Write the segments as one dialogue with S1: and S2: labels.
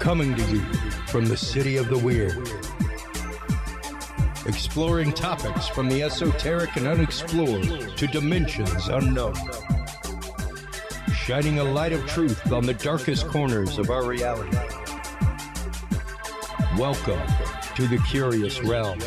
S1: Coming to you from the city of the weird. Exploring topics from the esoteric and unexplored to dimensions unknown. Shining a light of truth on the darkest corners of our reality. Welcome to the Curious Realm.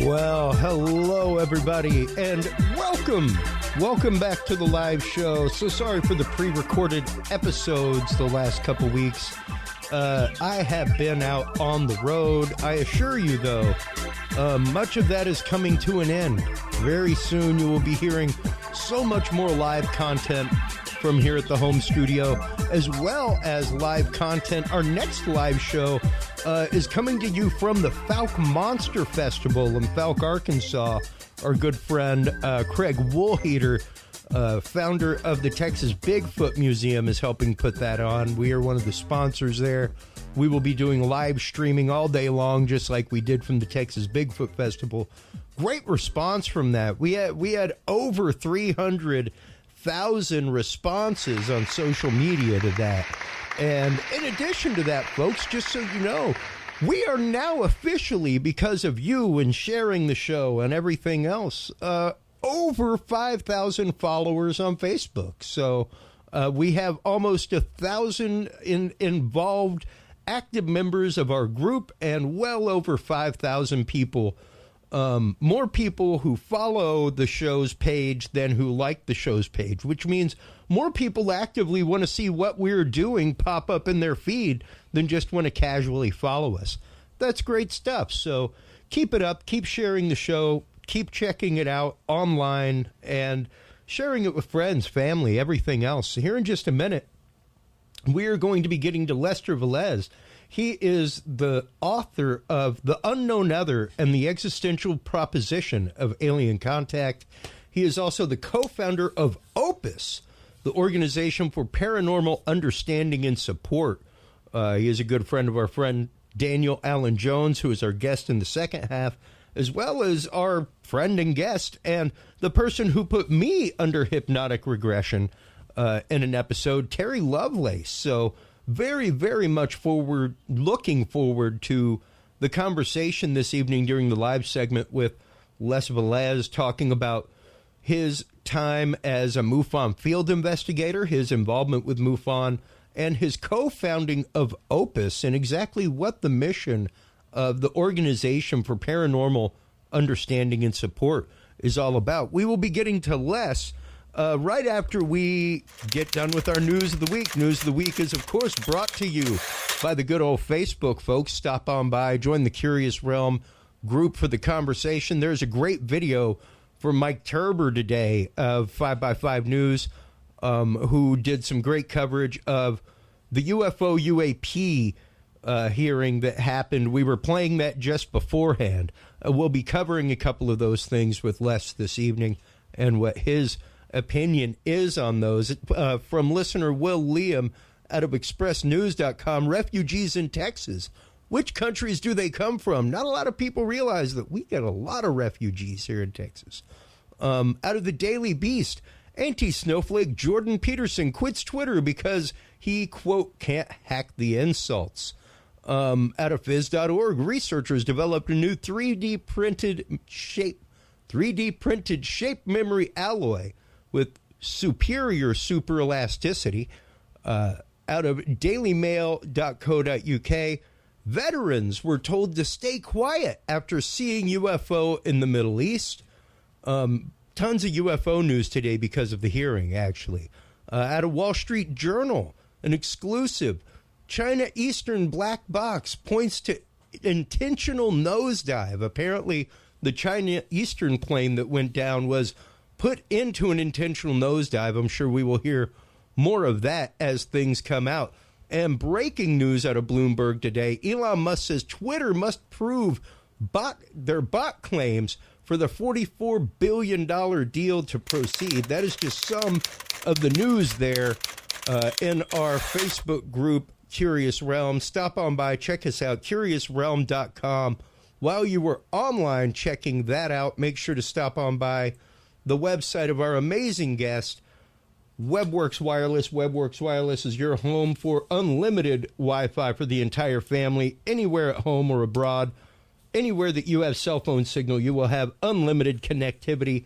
S1: Well, hello everybody, and welcome back to the live show. So sorry for the pre-recorded episodes the last couple weeks. I have been out on the road. I assure you, though, much of that is coming to an end. Very soon you will be hearing so much more live content from here at the home studio, as well as live content. Our next live show is coming to you from the Fouke Monster Festival in Fouke, Arkansas. Our good friend Craig Woolheater, founder of the Texas Bigfoot Museum, is helping put that on. We are one of the sponsors there. We will be doing live streaming all day long, just like we did from the Texas Bigfoot Festival. Great response from that. We had over 300,000 responses on social media to that. And in addition to that, folks, just so you know, we are now officially, because of you and sharing the show and everything else, over 5,000 followers on Facebook. So we have almost 1,000 involved active members of our group, and well over 5,000 people. More people who follow the show's page than who like the show's page, which means more people actively want to see what we're doing pop up in their feed than just want to casually follow us. That's great stuff. So keep it up. Keep sharing the show. Keep checking it out online and sharing it with friends, family, everything else. Here in just a minute, we are going to be getting to Lester Velez. He is the author of The Unknown Other and the Existential Proposition of Alien Contact. He is also the co-founder of OPUS, the Organization for Paranormal Understanding and Support. He is a good friend of our friend Daniel Allen Jones, who is our guest in the second half, as well as our friend and guest, and the person who put me under hypnotic regression in an episode, Terry Lovelace. So very, very much looking forward to the conversation this evening during the live segment with Les Velez, talking about his time as a MUFON field investigator, his involvement with MUFON, and his co-founding of OPUS, and exactly what the mission of the Organization for Paranormal Understanding and Support is all about. We will be getting to Les right after we get done with our News of the Week. News of the Week is, of course, brought to you by the good old Facebook, folks. Stop on by, join the Curious Realm group for the conversation. There's a great video from Mike Turber today of 5x5 News, who did some great coverage of the UFO UAP hearing that happened. We were playing that just beforehand. We'll be covering a couple of those things with Les this evening and what his opinion is on those. From listener Will Liam out of expressnews.com, refugees in Texas. Which countries do they come from? Not a lot of people realize that we get a lot of refugees here in Texas. Out of the Daily Beast, anti-snowflake Jordan Peterson quits Twitter because he, quote, can't hack the insults. Out of Phys.org, researchers developed a new 3D printed shape memory alloy with superior super elasticity. Out of dailymail.co.uk, veterans were told to stay quiet after seeing UFO in the Middle East. Tons of UFO news today because of the hearing, actually. Out of Wall Street Journal, an exclusive, China Eastern black box points to intentional nosedive. Apparently, the China Eastern plane that went down was put into an intentional nosedive. I'm sure we will hear more of that as things come out. And breaking news out of Bloomberg today, Elon Musk says Twitter must prove their bot claims for the $44 billion deal to proceed. That is just some of the news there in our Facebook group, Curious Realm. Stop on by, check us out, curiousrealm.com. While you were online checking that out, make sure to stop on by the website of our amazing guest, WebWorks Wireless. WebWorks Wireless is your home for unlimited Wi-Fi for the entire family, anywhere at home or abroad. Anywhere that you have cell phone signal, you will have unlimited connectivity.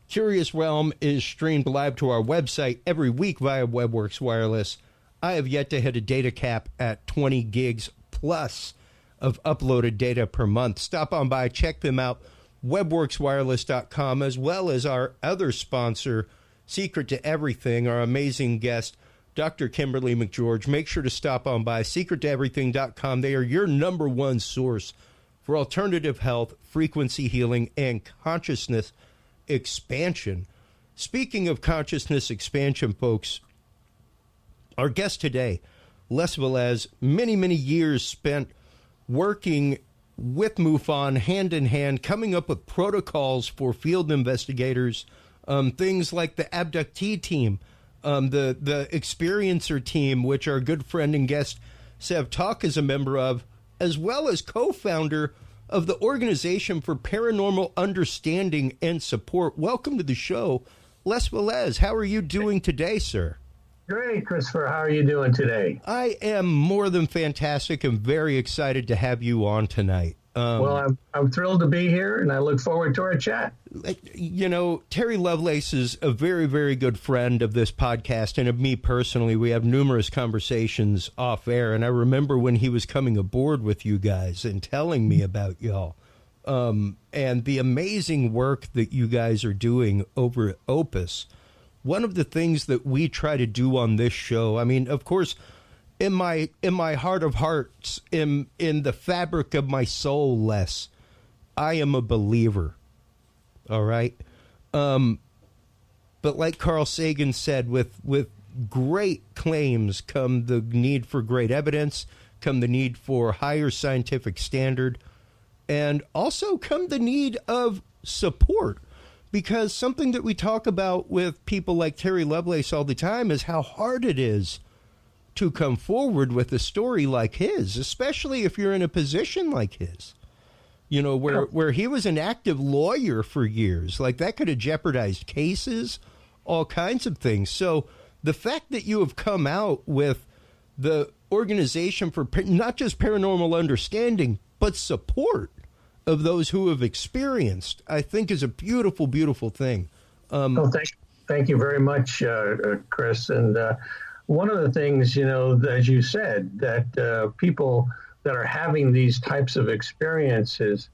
S1: Curious Realm is streamed live to our website every week via WebWorks Wireless. I have yet to hit a data cap at 20 gigs plus of uploaded data per month. Stop on by, check them out, webworkswireless.com, as well as our other sponsor, Secret to Everything, our amazing guest, Dr. Kimberly McGeorge. Make sure to stop on by secrettoeverything.com. They are your number one source for alternative health, frequency healing, and consciousness expansion. Speaking of consciousness expansion, folks, our guest today, Les Velez, many, many years spent working with MUFON hand in hand, coming up with protocols for field investigators, things like the abductee team, the experiencer team, which our good friend and guest Sev Talk is a member of, as well as co-founder of the Organization for Paranormal Understanding and Support. Welcome to the show, Les Velez. How are you doing today, sir?
S2: Great, Christopher. How are you doing today?
S1: I am more than fantastic and very excited to have you on tonight.
S2: Well, I'm thrilled to be here, and I look forward to our chat.
S1: You know, Terry Lovelace is a very, very good friend of this podcast and of me personally. We have numerous conversations off air, and I remember when he was coming aboard with you guys and telling me about y'all and the amazing work that you guys are doing over at OPUS. One of the things that we try to do on this show, I mean, of course, in my heart of hearts, in the fabric of my soul, Les, I am a believer. All right. But like Carl Sagan said, with great claims come the need for great evidence, come the need for higher scientific standard, and also come the need of support. Because something that we talk about with people like Terry Lovelace all the time is how hard it is to come forward with a story like his, especially if you're in a position like his, you know, where he was an active lawyer for years. Like, that could have jeopardized cases, all kinds of things. So the fact that you have come out with the Organization for not just Paranormal Understanding, but support of those who have experienced, I think is a beautiful, beautiful thing.
S2: Thank you very much, Chris. And one of the things, you know, as you said, that people that are having these types of experiences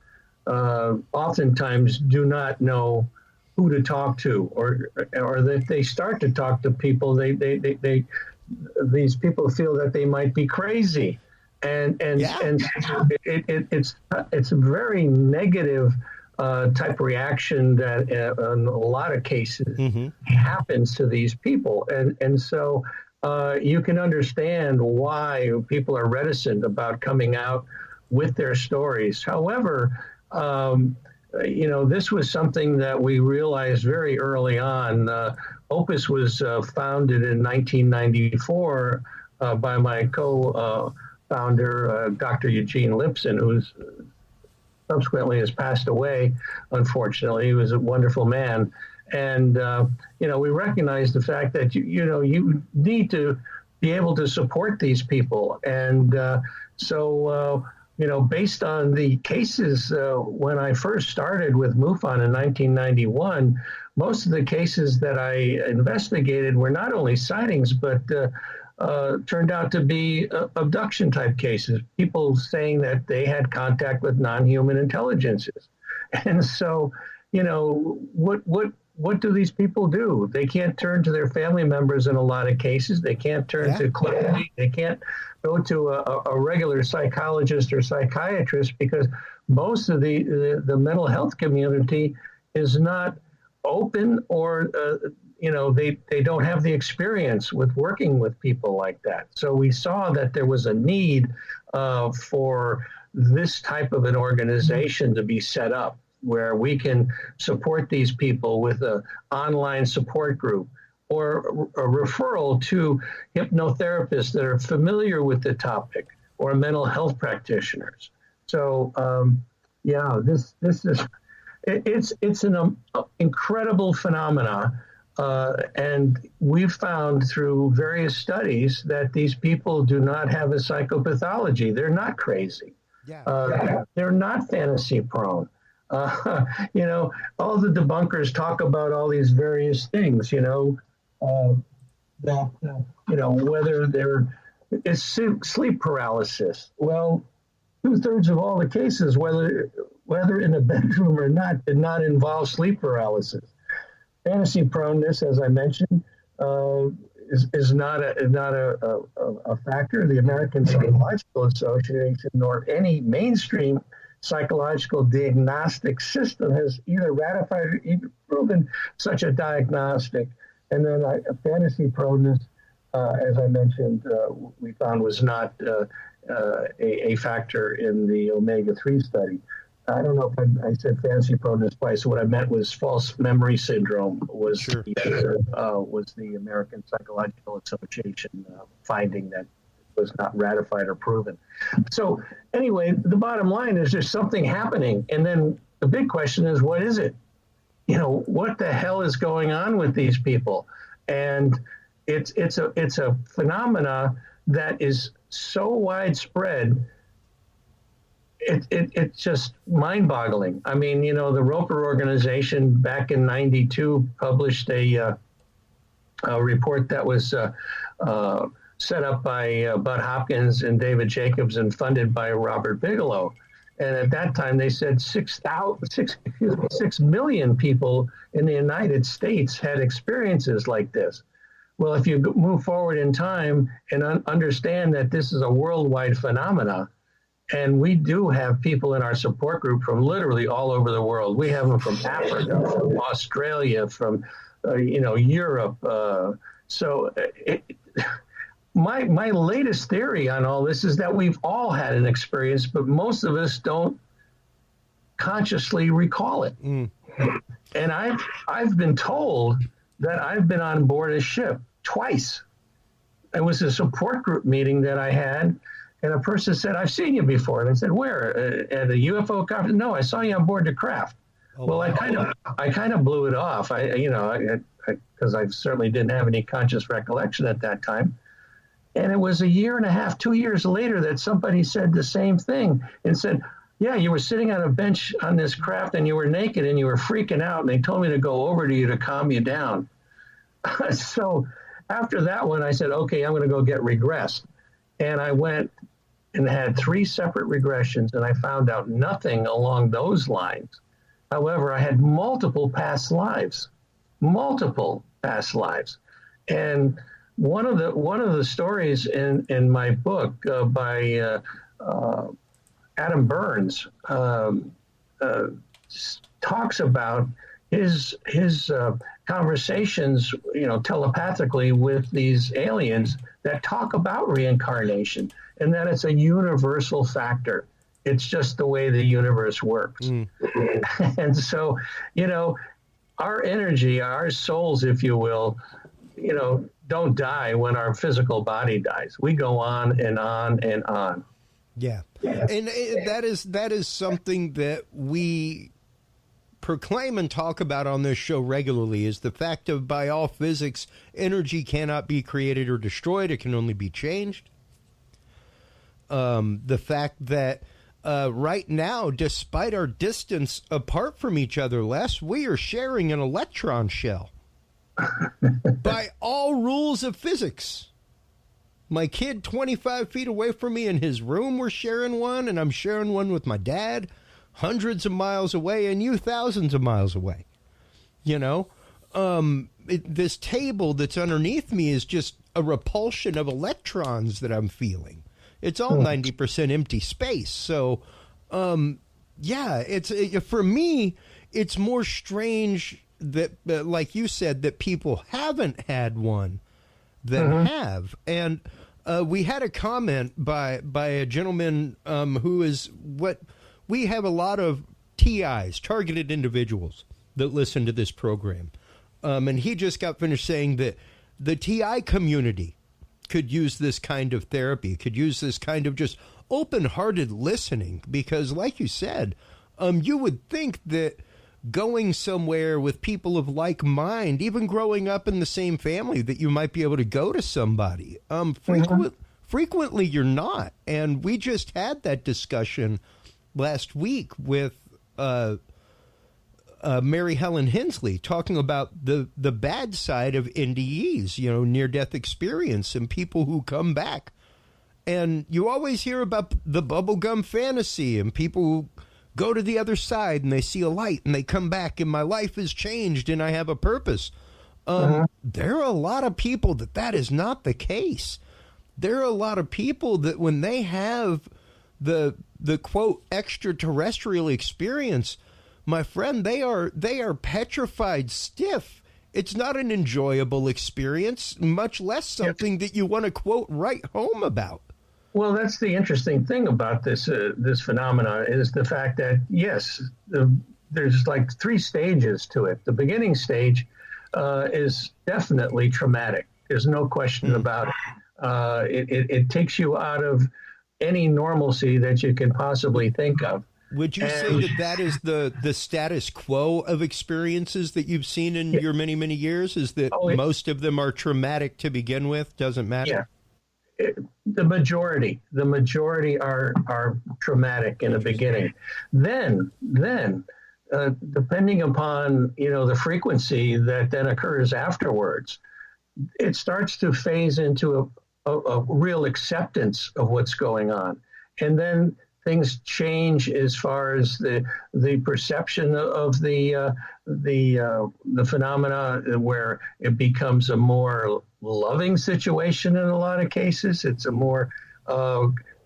S2: oftentimes do not know who to talk to, or that they start to talk to people, these people feel that they might be crazy. And it's a very negative type reaction that in a lot of cases happens to these people. And so you can understand why people are reticent about coming out with their stories. However, you know, this was something that we realized very early on. OPUS was founded in 1994 by my co-founder, Dr. Eugene Lipson, who's subsequently has passed away, unfortunately. He was a wonderful man. And, you know, we recognize the fact that, you need to be able to support these people. And you know, based on the cases, when I first started with MUFON in 1991, most of the cases that I investigated were not only sightings, but turned out to be abduction type cases, people saying that they had contact with non-human intelligences. And so, you know, what do these people do? They can't turn to their family members in a lot of cases. They can't turn to clinics. They can't go to a regular psychologist or psychiatrist because most of the mental health community is not open, or you know, they don't have the experience with working with people like that. So we saw that there was a need for this type of an organization to be set up, where we can support these people with an online support group or a referral to hypnotherapists that are familiar with the topic, or mental health practitioners. So, Yeah, this is it's an incredible phenomena, and we've found through various studies that these people do not have a psychopathology. They're not crazy. They're not fantasy prone. All the debunkers talk about all these various things. Whether it's sleep paralysis. Well, 2/3 of all the cases, whether in a bedroom or not, did not involve sleep paralysis. Fantasy proneness, as I mentioned, is not a factor. The American Psychological Association nor any mainstream psychological diagnostic system has either ratified or even proven such a diagnostic. And then fantasy proneness, as I mentioned, we found was not a factor in the omega-3 study. I don't know if I said fantasy proneness twice. What I meant was false memory syndrome was the American Psychological Association finding that was not ratified or proven. So anyway, the bottom line is there's something happening. And then the big question is, what is it? What the hell is going on with these people? And it's a phenomena that is so widespread. It's just mind-boggling. I mean, the Rover organization back in '92 published a report that was set up by Bud Hopkins and David Jacobs and funded by Robert Bigelow. And at that time, they said 6 million people in the United States had experiences like this. Well, if you move forward in time and understand that this is a worldwide phenomena, and we do have people in our support group from literally all over the world. We have them from Africa, from Australia, from Europe. My latest theory on all this is that we've all had an experience, but most of us don't consciously recall it. And I've been told that I've been on board a ship twice. It was a support group meeting that I had, and a person said, "I've seen you before." And I said, "Where? At a UFO conference?" "No, I saw you on board the craft." Well, I kind of blew it off. Because I certainly didn't have any conscious recollection at that time. And it was a year and a half, 2 years later, that somebody said the same thing and said, "Yeah, you were sitting on a bench on this craft and you were naked and you were freaking out. And they told me to go over to you to calm you down." So after that one, I said, "Okay, I'm going to go get regressed." And I went and had 3 separate regressions, and I found out nothing along those lines. However, I had multiple past lives. And one of the stories in my book by Adam Burns talks about his conversations, telepathically with these aliens that talk about reincarnation, and that it's a universal factor. It's just the way the universe works. And so, our energy, our souls, if you will, don't die when our physical body dies. We go on and on and on.
S1: Yeah. And that is something that we proclaim and talk about on this show regularly, is the fact of, by all physics, energy cannot be created or destroyed. It can only be changed. The fact that right now, despite our distance apart from each other, Les, we are sharing an electron shell. By all rules of physics. My kid 25 feet away from me in his room, we're sharing one, and I'm sharing one with my dad hundreds of miles away, and you thousands of miles away. This table that's underneath me is just a repulsion of electrons that I'm feeling. It's all 90% empty space. So, for me, it's more strange that, like you said, that people haven't had one than have. And we had a comment by a gentleman who is what we have a lot of TIs, targeted individuals, that listen to this program. And he just got finished saying that the TI community could use this kind of therapy, could use this kind of just open-hearted listening, because like you said, you would think that going somewhere with people of like mind, even growing up in the same family, that you might be able to go to somebody. Frequently you're not. And we just had that discussion last week with Mary Helen Hensley, talking about the bad side of NDEs, near-death experience, and people who come back. And you always hear about the bubblegum fantasy and people who go to the other side and they see a light and they come back and my life is changed and I have a purpose. There are a lot of people that is not the case. There are a lot of people that when they have the quote extraterrestrial experience, my friend, they are petrified stiff. It's not an enjoyable experience, much less something that you want to quote write home about.
S2: Well, that's the interesting thing about this phenomena is the fact that, yes, there's like 3 stages to it. The beginning stage is definitely traumatic. There's no question about it. It takes you out of any normalcy that you can possibly think of.
S1: Would you say that is the status quo of experiences that you've seen in your many, many years? Is that most of them are traumatic to begin with? Doesn't matter?
S2: Yeah. The majority are traumatic in the beginning. Then, depending upon the frequency that then occurs afterwards, it starts to phase into a real acceptance of what's going on, and then things change as far as the perception of the phenomena, where it becomes a more loving situation in a lot of cases. It's a more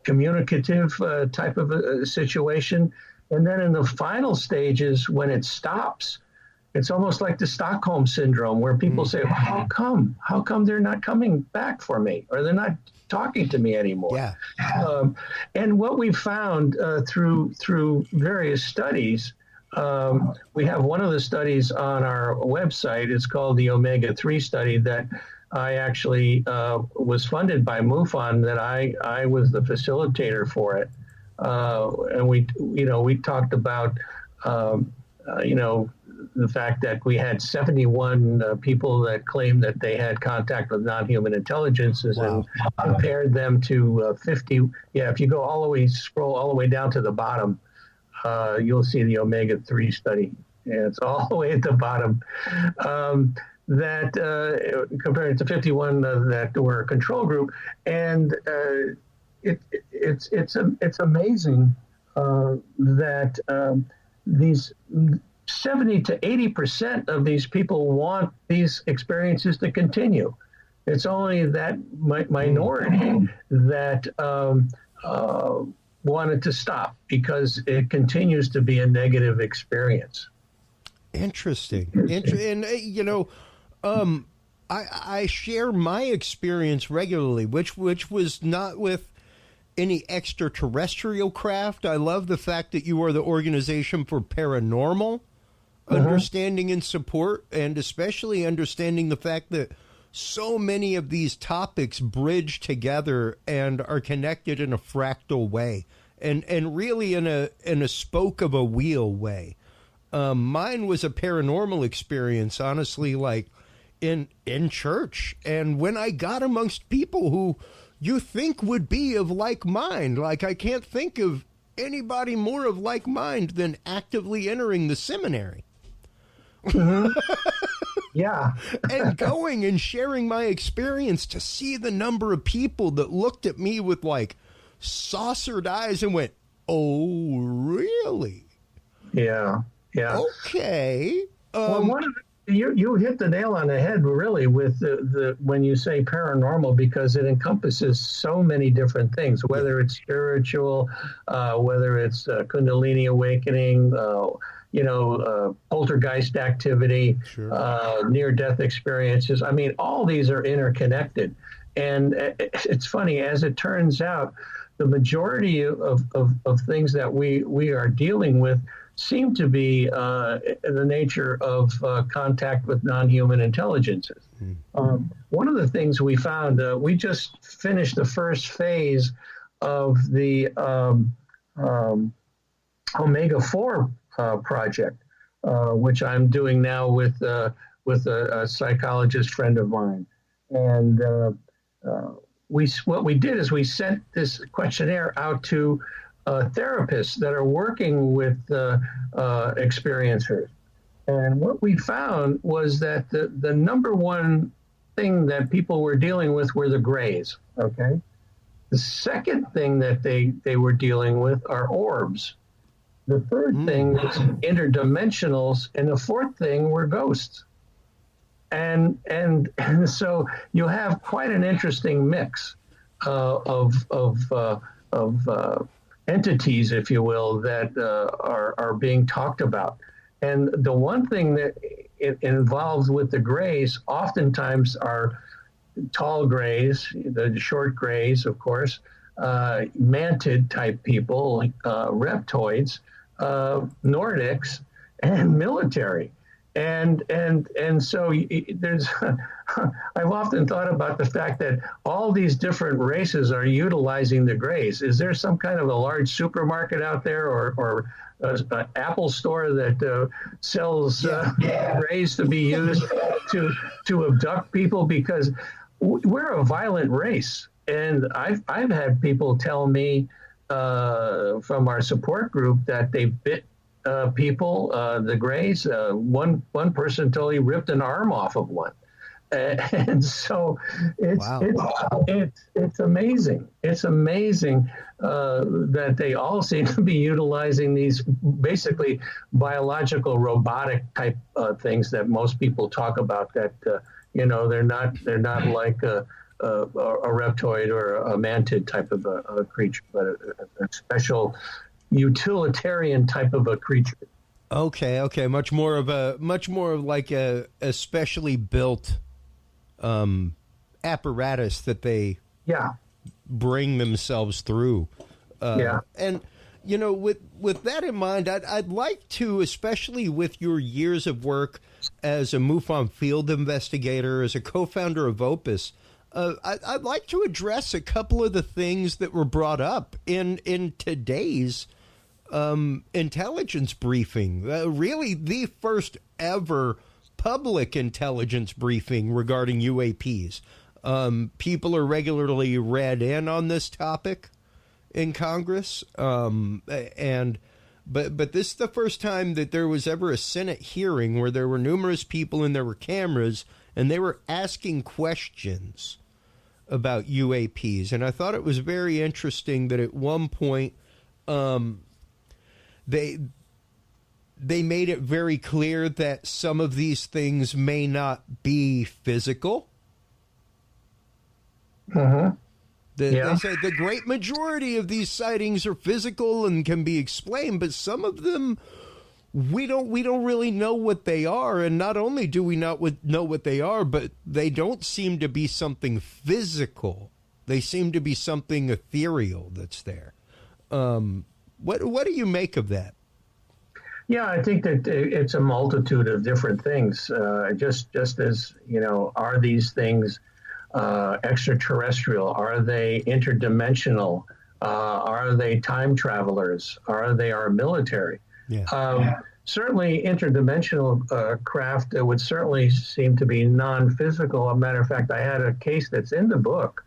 S2: communicative type of a situation. And then in the final stages, when it stops, it's almost like the Stockholm syndrome, where people say, well, how come? How come they're not coming back for me, or they're not talking to me anymore?
S1: Yeah.
S2: And what we found through various studies, we have one of the studies on our website. It's called the Omega-3 study that I actually was funded by MUFON, that I was the facilitator for it. And we talked about, the fact that we had 71 people that claimed that they had contact with non-human intelligences. Wow. And compared them to 50. Yeah, if you go scroll all the way down to the bottom, you'll see the Omega-3 study. Yeah, it's all the way at the bottom. That compared to 51 that were a control group, and it's amazing that these 70 to 80% of these people want these experiences to continue. It's only that minority that wanted to stop, because it continues to be a negative experience.
S1: Interesting. And I share my experience regularly, which was not with any extraterrestrial craft. I love the fact that you are the organization for paranormal understanding and support, and especially understanding the fact that so many of these topics bridge together and are connected in a fractal way, and really in a spoke of a wheel way. Mine was a paranormal experience, honestly, like in church, and when I got amongst people who you think would be of like mind, like I can't think of anybody more of like mind than actively entering the seminary.
S2: Yeah.
S1: And going and sharing my experience, to see the number of people that looked at me with like saucered eyes and went, "Oh, really?
S2: Yeah.
S1: Okay."
S2: Well, you hit the nail on the head, really, with the when you say paranormal, because it encompasses so many different things, whether it's spiritual, whether it's Kundalini awakening, poltergeist activity, sure, near-death experiences. I mean, all these are interconnected. And it's funny, as it turns out, the majority of things that we are dealing with seem to be the nature of contact with non-human intelligences. One of the things we found, we just finished the first phase of the omega-4 project, which I'm doing now with a psychologist friend of mine. And what we did is we sent this questionnaire out to therapists that are working with experiencers. And what we found was that the number one thing that people were dealing with were the grays, okay? The second thing that they were dealing with are orbs. The third thing was interdimensionals, and the fourth thing were ghosts. And so you have quite an interesting mix of entities, if you will, that are being talked about. And the one thing that it involves with the grays oftentimes are tall grays, the short grays, of course, mantid type people, reptoids, Nordics, and military. And so there's, I've often thought about the fact that all these different races are utilizing the grays. Is there some kind of a large supermarket out there or an Apple store that sells grays to be used to abduct people? Because we're a violent race. And I've had people tell me from our support group that they bit people, the grays. One person totally ripped an arm off of one. And so it's amazing. It's amazing that they all seem to be utilizing these basically biological robotic type things that most people talk about. That they're not like a reptoid or a mantid type of a creature, but a special utilitarian type of a creature.
S1: Okay, much more of like a specially built apparatus that they bring themselves through. And with that in mind, I'd like to, especially with your years of work as a MUFON field investigator, as a co-founder of OPUS, I'd like to address a couple of the things that were brought up in today's intelligence briefing. Really, the first ever public intelligence briefing regarding UAPs. People are regularly read in on this topic in Congress, but this is the first time that there was ever a Senate hearing where there were numerous people and there were cameras and they were asking questions about UAPs. And I thought it was very interesting that at one point they made it very clear that some of these things may not be physical. They said the great majority of these sightings are physical and can be explained, but some of them we don't really know what they are. And not only do we not know what they are, but they don't seem to be something physical. They seem to be something ethereal that's there. What do you make of that?
S2: Yeah, I think that it's a multitude of different things. Just as, are these things extraterrestrial? Are they interdimensional? Are they time travelers? Are they our military? Yeah. Certainly interdimensional craft would certainly seem to be non-physical. As a matter of fact, I had a case that's in the book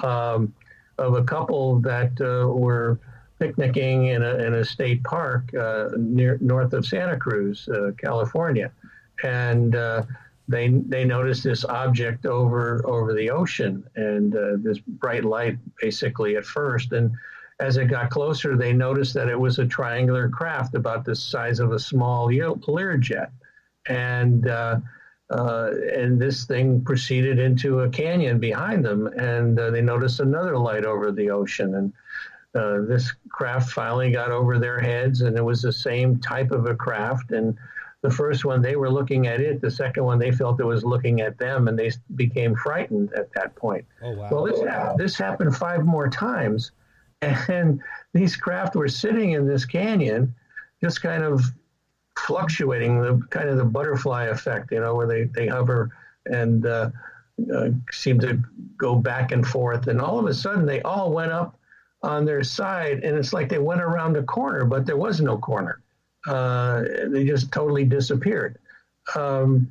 S2: of a couple that were picnicking in a state park north of Santa Cruz, California, and they noticed this object over the ocean, and this bright light basically at first, and as it got closer, they noticed that it was a triangular craft about the size of a small Learjet, and this thing proceeded into a canyon behind them, and they noticed another light over the ocean, and this craft finally got over their heads, and it was the same type of a craft. And the first one, they were looking at it. The second one, they felt it was looking at them, and they became frightened at that point. Oh, wow. Well, this happened 5 more times, and these craft were sitting in this canyon, just kind of fluctuating, the butterfly effect, where they hover and seem to go back and forth. And all of a sudden, they all went up on their side, and it's like they went around a corner, but there was no corner. They just totally disappeared. And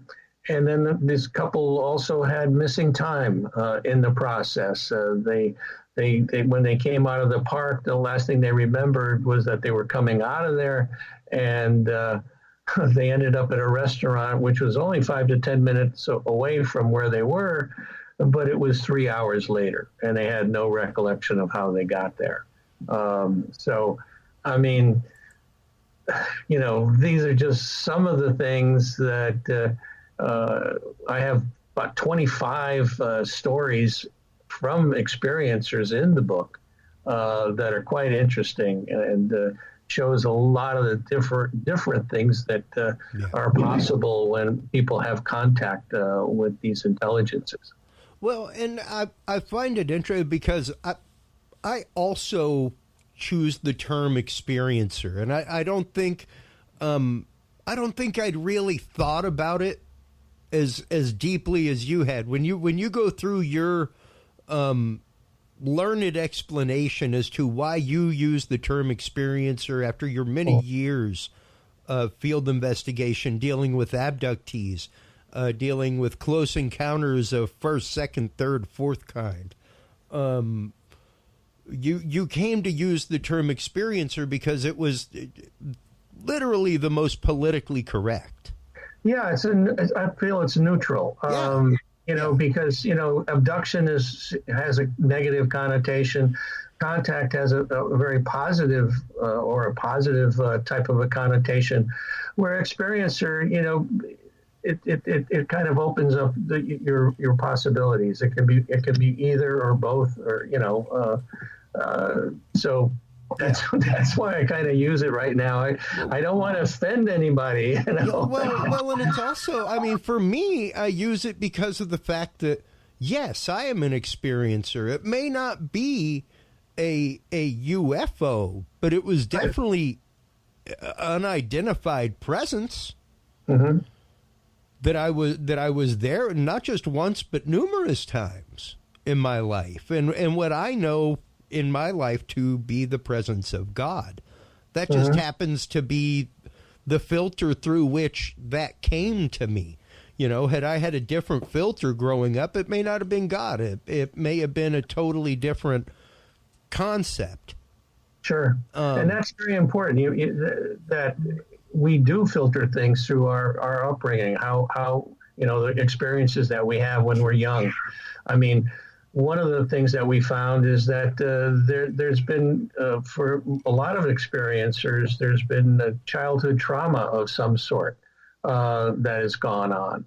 S2: then this couple also had missing time in the process. They when they came out of the park, the last thing they remembered was that they were coming out of there, and they ended up at a restaurant which was only 5 to 10 minutes away from where they were, but it was 3 hours later, and they had no recollection of how they got there. So, I mean, you know, these are just some of the things that I have about 25 stories from experiencers in the book that are quite interesting, and shows a lot of the different things that are possible when people have contact with these intelligences.
S1: Well, and I find it interesting because I also choose the term experiencer, and I don't think I'd really thought about it as deeply as you had when you go through your learned explanation as to why you use the term experiencer after your many years of field investigation, dealing with abductees, dealing with close encounters of first, second, third, fourth kind. You came to use the term experiencer because it was literally the most politically correct.
S2: Yeah, I feel it's neutral.
S1: Yeah.
S2: You know, because, you know, abduction has a negative connotation. Contact has a very positive or a positive type of a connotation, where experiencer, you know, it kind of opens up your possibilities. It can be either or both, or, you know, so that's why I kind of use it right now. I don't want to offend anybody. You know?
S1: Well, and it's also, I mean, for me, I use it because of the fact that, yes, I am an experiencer. It may not be a UFO, but it was definitely unidentified presence.
S2: Mm-hmm.
S1: That I was there, not just once, but numerous times in my life, and what I know in my life to be the presence of God. That just happens to be the filter through which that came to me. You know, had I had a different filter growing up, it may not have been God. It may have been a totally different concept. Sure.
S2: And that's very important. That we do filter things through our upbringing, how you know, the experiences that we have when we're young. I mean, one of the things that we found is that there's been, for a lot of experiencers, there's been a childhood trauma of some sort that has gone on,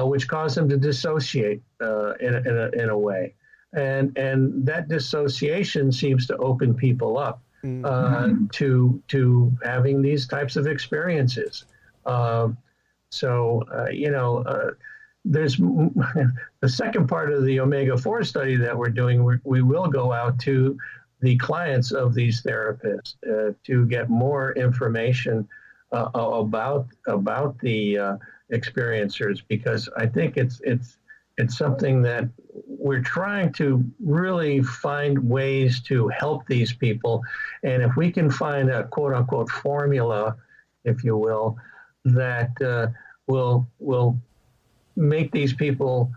S2: which caused them to dissociate in a way. And that dissociation seems to open people up to having these types of experiences. You know, there's the second part of the omega-4 study that we're doing. We will go out to the clients of these therapists to get more information about the experiencers, because I think it's something that we're trying to really find ways to help these people. And if we can find a quote unquote formula, if you will, that will make these people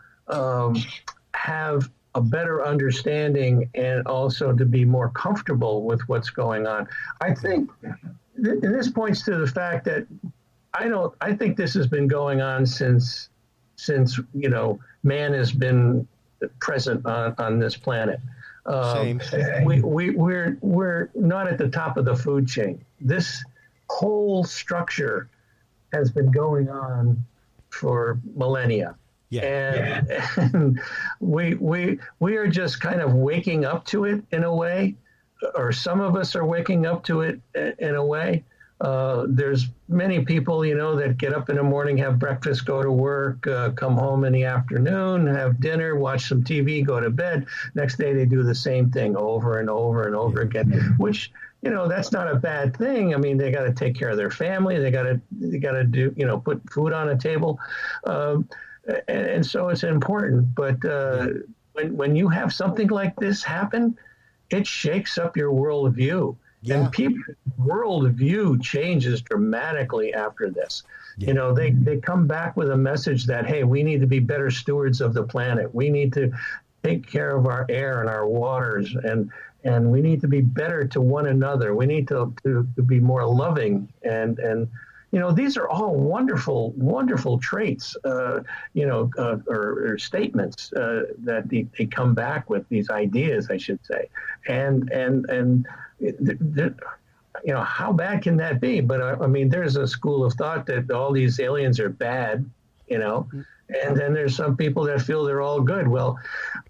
S2: have a better understanding and also to be more comfortable with what's going on. I think this points to the fact that I think this has been going on since you know, man has been present on this planet.
S1: Same.
S2: We're not at the top of the food chain. This whole structure has been going on for millennia. Yeah. And we are just kind of waking up to it in a way, or some of us are waking up to it in a way. There's many people, you know, that get up in the morning, have breakfast, go to work, come home in the afternoon, have dinner, watch some TV, go to bed. Next day they do the same thing over and over and over again, which, you know, that's not a bad thing. I mean, they got to take care of their family. They got to do, you know, put food on a table. And so it's important. But when you have something like this happen, it shakes up your worldview.
S1: Yeah.
S2: And people's worldview changes dramatically after this.
S1: Yeah.
S2: You know, they come back with a message that, hey, we need to be better stewards of the planet. We need to take care of our air and our waters, and we need to be better to one another. We need to be more loving. And you know, these are all wonderful, wonderful traits, or statements that they come back with, these ideas, I should say. And you know, how bad can that be? But I mean, there's a school of thought that all these aliens are bad, you know, and then there's some people that feel they're all good. Well,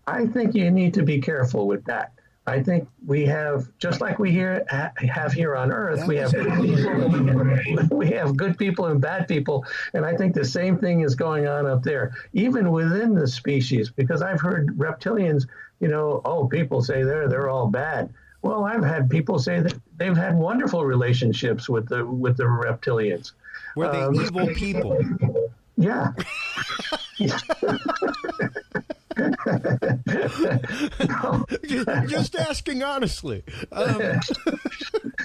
S2: I think you need to be careful with that. I think we have, just like we have here on Earth, we have good people and bad people, and I think the same thing is going on up there, even within the species. Because I've heard reptilians, you know, people say they're all bad. Well, I've had people say that they've had wonderful relationships with the reptilians.
S1: Were they evil people?
S2: Yeah.
S1: Just asking honestly.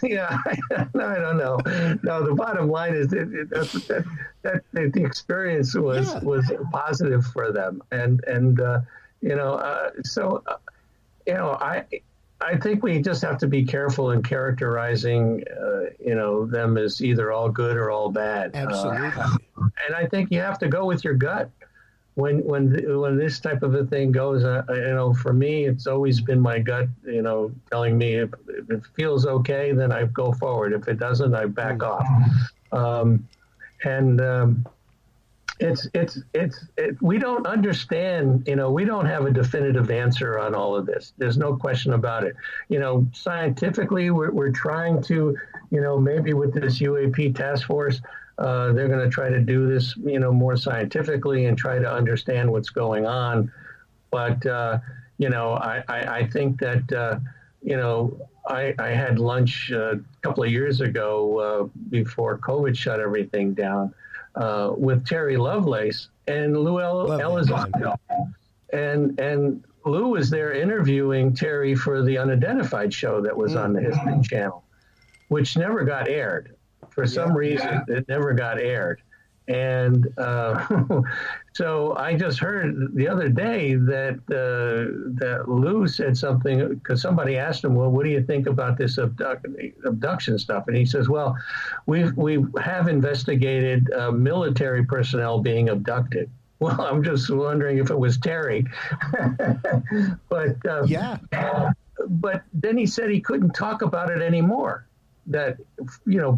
S2: Yeah, no, I don't know. No, the bottom line is that the experience was positive for them, and I think we just have to be careful in characterizing, them as either all good or all bad.
S1: Absolutely.
S2: And I think you have to go with your gut when this type of a thing goes. For me, it's always been my gut, telling me if it feels okay, then I go forward. If it doesn't, I back off. We don't understand, we don't have a definitive answer on all of this. There's no question about it. Scientifically, we're trying to, maybe with this UAP task force, they're going to try to do this, more scientifically and try to understand what's going on. But, I think that, I had lunch a couple of years ago before COVID shut everything down. With Terry Lovelace and Lou Elizondo. And Lou was there interviewing Terry for the Unidentified show that was on the History Channel, which never got aired. For some reason, it never got aired. And so I just heard the other day that Lou said something, because somebody asked him, well, what do you think about this abduction stuff? And he says, well, we have investigated military personnel being abducted. Well, I'm just wondering if it was Terry. But then he said he couldn't talk about it anymore. That,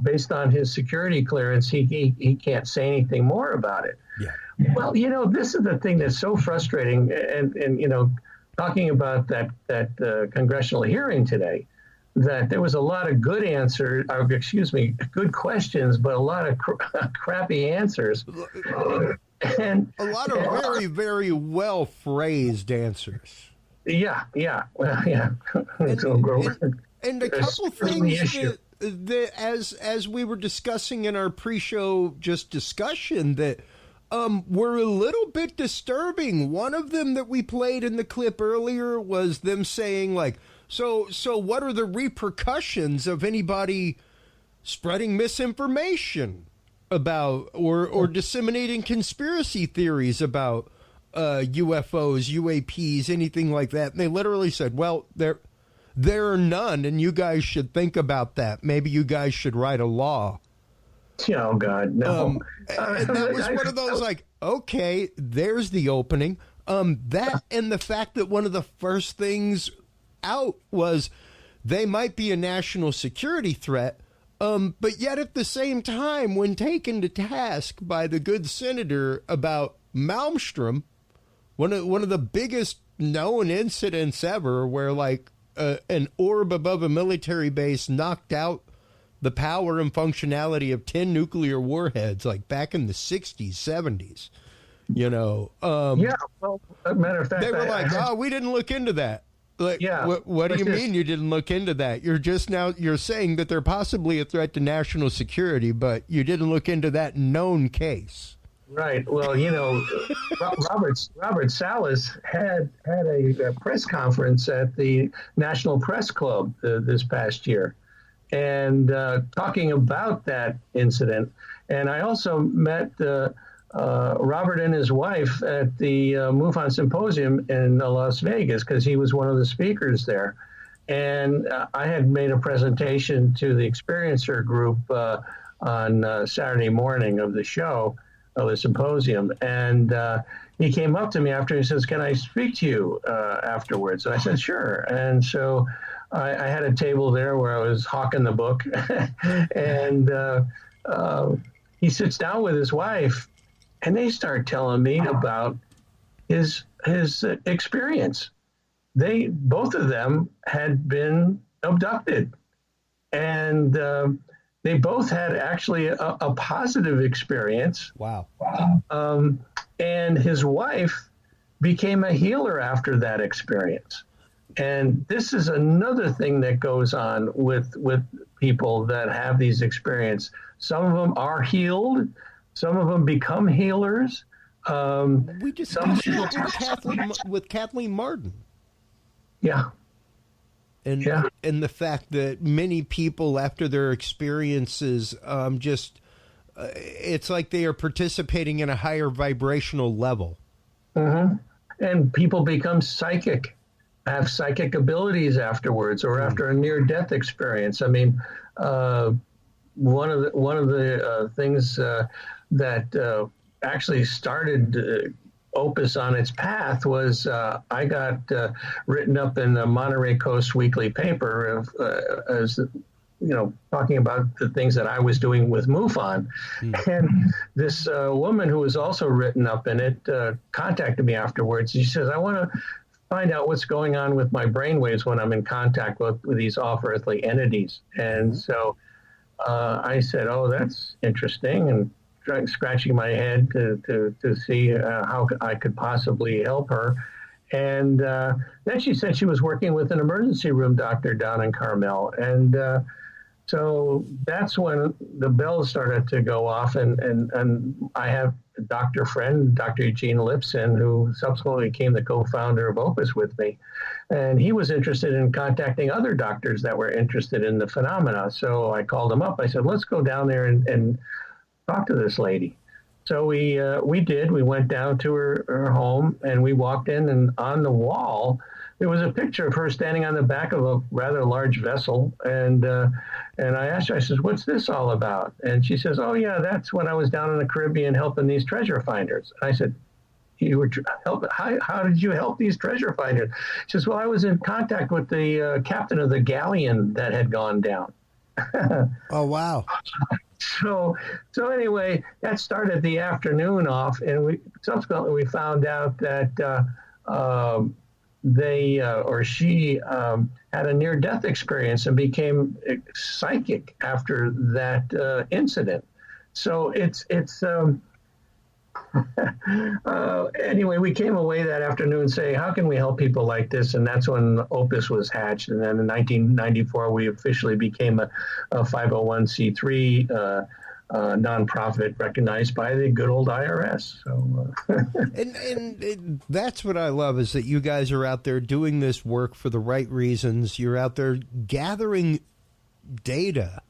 S2: based on his security clearance, he can't say anything more about it. Yeah. Well, this is the thing that's so frustrating. And talking about that congressional hearing today, that there was a lot of good good questions, but a lot of crappy answers. And
S1: a lot of very, very well phrased answers.
S2: Yeah. Well, yeah.
S1: And a couple things that as we were discussing in our pre-show discussion that were a little bit disturbing. One of them that we played in the clip earlier was them saying, like, so what are the repercussions of anybody spreading misinformation about or disseminating conspiracy theories about UFOs, UAPs, anything like that? And they literally said, well, there are none, and you guys should think about that. Maybe you guys should write a law.
S2: Oh, God, no.
S1: And that was one of those, like, okay, there's the opening. That and the fact that one of the first things out was they might be a national security threat, but yet at the same time, when taken to task by the good senator about Malmstrom, one of the biggest known incidents ever where, like, an orb above a military base knocked out the power and functionality of 10 nuclear warheads, like back in the 60s, 70s,
S2: well, as a matter of fact,
S1: they were we didn't look into that. Like, what do you mean you didn't look into that? You're saying that they're possibly a threat to national security, but you didn't look into that known case.
S2: Right. Well, Robert Salas had a press conference at the National Press Club this past year, and talking about that incident. And I also met Robert and his wife at the MUFON Symposium in Las Vegas because he was one of the speakers there. And I had made a presentation to the experiencer group on Saturday morning of the show, of the symposium. And he came up to me after, he says, "Can I speak to you afterwards?" And I said, "Sure." And so I had a table there where I was hawking the book. And he sits down with his wife, and they start telling me about his experience. Both of them had been abducted, and they both had actually a positive experience.
S1: Wow.
S2: And his wife became a healer after that experience. And this is another thing that goes on with people that have these experiences. Some of them are healed. Some of them become healers.
S1: We just talked with Kathleen Martin.
S2: Yeah.
S1: And the fact that many people, after their experiences, it's like they are participating in a higher vibrational level.
S2: Mm-hmm. And people become psychic, have psychic abilities afterwards, or after a near-death experience. I mean, one of the things that actually started OPUS on its path was I got written up in the Monterey Coast Weekly paper as talking about the things that I was doing with MUFON. And this woman who was also written up in it contacted me afterwards. She says, "I want to find out what's going on with my brainwaves when I'm in contact with these off-earthly entities." And so I said, "Oh, that's interesting," and scratching my head to see how I could possibly help her. And then she said she was working with an emergency room doctor down in Carmel. And so that's when the bells started to go off. And I have a doctor friend, Dr. Eugene Lipson, who subsequently became the co-founder of OPUS with me. And he was interested in contacting other doctors that were interested in the phenomena. So I called him up. I said, "Let's go down there and talk to this lady." So we did. We went down to her home, and we walked in, and on the wall there was a picture of her standing on the back of a rather large vessel. And I asked her, I said, "What's this all about?" And she says, "Oh yeah, that's when I was down in the Caribbean helping these treasure finders." I said, "You were how did you help these treasure finders?" She says, "Well, I was in contact with the captain of the galleon that had gone down."
S1: Oh, wow.
S2: So anyway, that started the afternoon off, and we subsequently found out that she had a near-death experience and became psychic after that incident. So it's anyway, we came away that afternoon saying, how can we help people like this? And that's when OPUS was hatched. And then in 1994, we officially became a 501c3 nonprofit recognized by the good old IRS. So,
S1: and that's what I love, is that you guys are out there doing this work for the right reasons. You're out there gathering data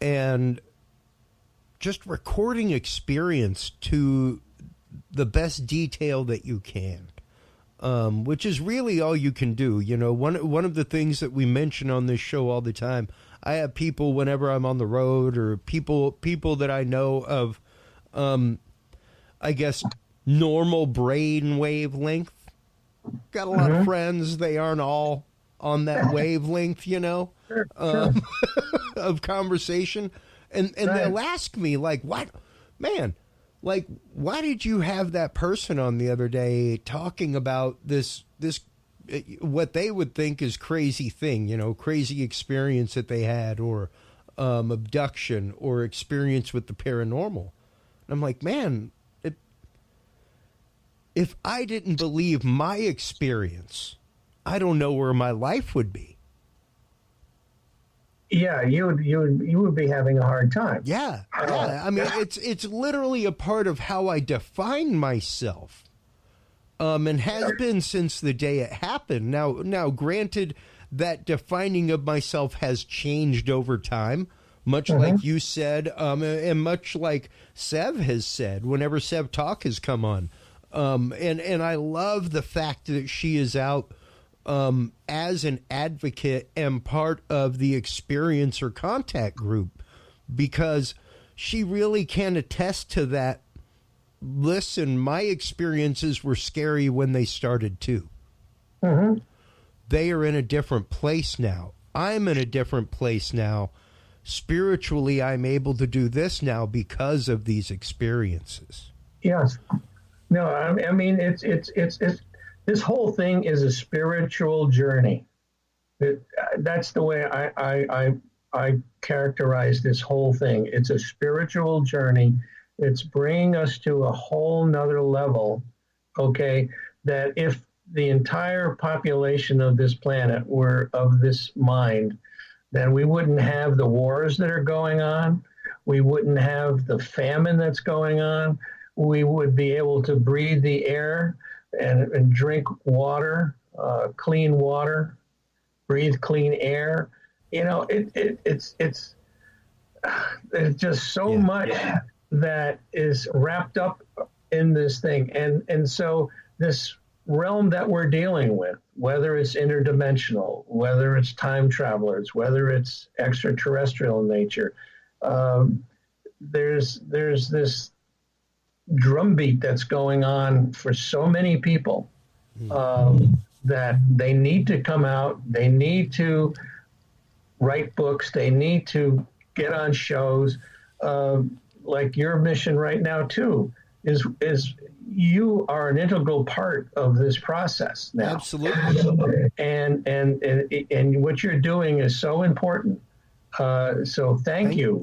S1: and just recording experience to the best detail that you can, which is really all you can do. You know, one of the things that we mention on this show all the time, I have people whenever I'm on the road, or people that I know of, I guess, normal brain wavelength. Got a lot of friends. They aren't all on that wavelength, of conversation. And they'll ask me, like, what, man, like, why did you have that person on the other day talking about this, what they would think is crazy thing, crazy experience that they had, or abduction, or experience with the paranormal? And I'm like, man, if I didn't believe my experience, I don't know where my life would be.
S2: yeah, you would be having a hard time.
S1: Yeah. I mean, it's literally a part of how I define myself. And has been since the day it happened. Now, granted, that defining of myself has changed over time, much like you said, and much like Sev has said, whenever Sev Talk has come on. And I love the fact that she is out as an advocate and part of the experiencer contact group, because she really can attest to that. Listen, my experiences were scary when they started too. They are in a different place now. I'm in a different place now. Spiritually, I'm able to do this now because of these experiences.
S2: Yes. No, I mean, it's this whole thing is a spiritual journey. That's the way I characterize this whole thing. It's a spiritual journey. It's bringing us to a whole nother level, okay, that if the entire population of this planet were of this mind, then we wouldn't have the wars that are going on. We wouldn't have the famine that's going on. We would be able to breathe the air and drink water, clean water, breathe clean air. You know, it's there's just so much that is wrapped up in this thing. And so this realm that we're dealing with, whether it's interdimensional, whether it's time travelers, whether it's extraterrestrial in nature, there's this drumbeat that's going on for so many people that they need to come out, they need to write books, they need to get on shows. Like your mission right now too is you are an integral part of this process now.
S1: Absolutely.
S2: And what you're doing is so important. So thank you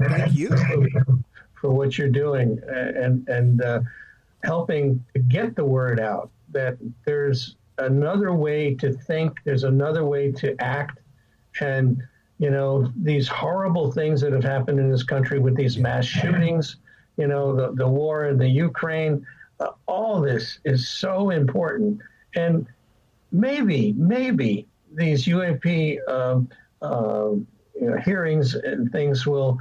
S2: for what you're doing and helping to get the word out that there's another way to think, there's another way to act. And, you know, these horrible things that have happened in this country with these mass shootings, you know, the war in the Ukraine, all this is so important. And maybe these UAP hearings and things will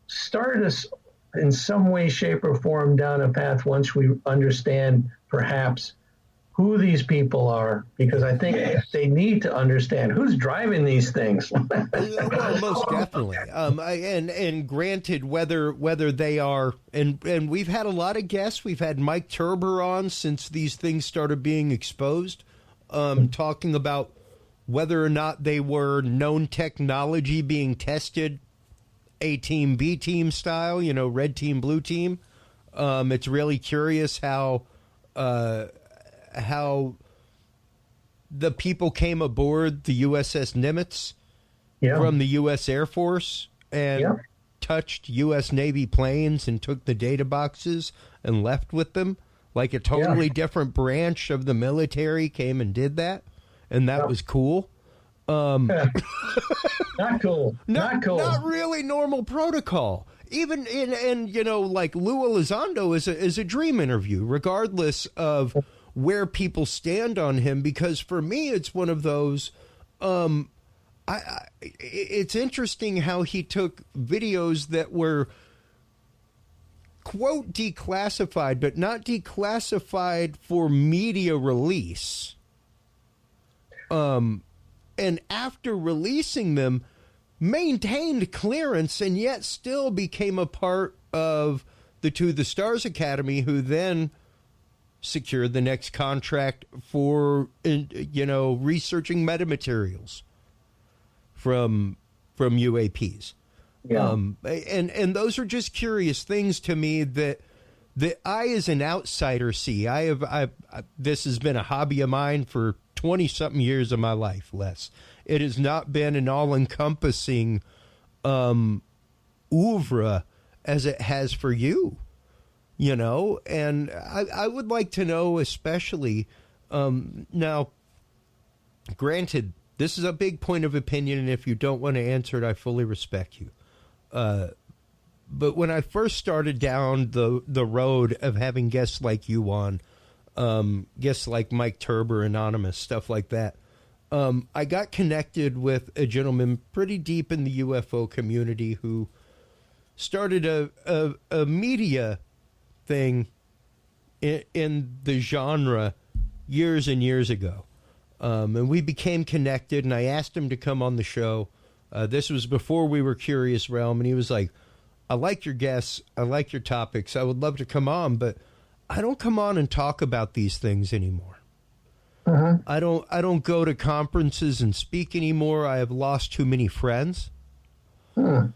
S2: start us in some way, shape, or form down a path once we understand perhaps who these people are, because I think they need to understand who's driving these things.
S1: Well, most definitely. And granted, whether they are, and we've had a lot of guests. We've had Mike Turber on since these things started being exposed, talking about whether or not they were known technology being tested, A team, B team style, you know, red team, blue team. It's really curious how the people came aboard the USS Nimitz from the U.S. Air Force and touched U.S. Navy planes and took the data boxes and left with them. Like a totally different branch of the military came and did that, and that was cool.
S2: Not cool. Not cool.
S1: Not really normal protocol. Even in you know, like Lou Elizondo is a dream interview, regardless of where people stand on him, because for me it's one of those it's interesting how he took videos that were quote declassified, but not declassified for media release, and after releasing them maintained clearance and yet still became a part of the To the Stars Academy, who then secured the next contract for, you know, researching metamaterials from UAPs. And those are just curious things to me that I, as an outsider, see. This has been a hobby of mine for 20-something years of my life, Les. It has not been an all-encompassing oeuvre as it has for you. You know, and I would like to know, especially now, granted, This is a big point of opinion, and if you don't want to answer it, I fully respect you. But when I first started down the road of having guests like you on, guests like Mike Turber, Anonymous, stuff like that, I got connected with a gentleman pretty deep in the UFO community who started a media thing in the genre years and years ago. And we became connected, and I asked him to come on the show. This was before we were Curious Realm, and he was like, I like your guests, I like your topics, I would love to come on, but I don't come on and talk about these things anymore.
S2: Uh-huh.
S1: I don't go to conferences and speak anymore. I have lost too many friends.
S2: Hmm.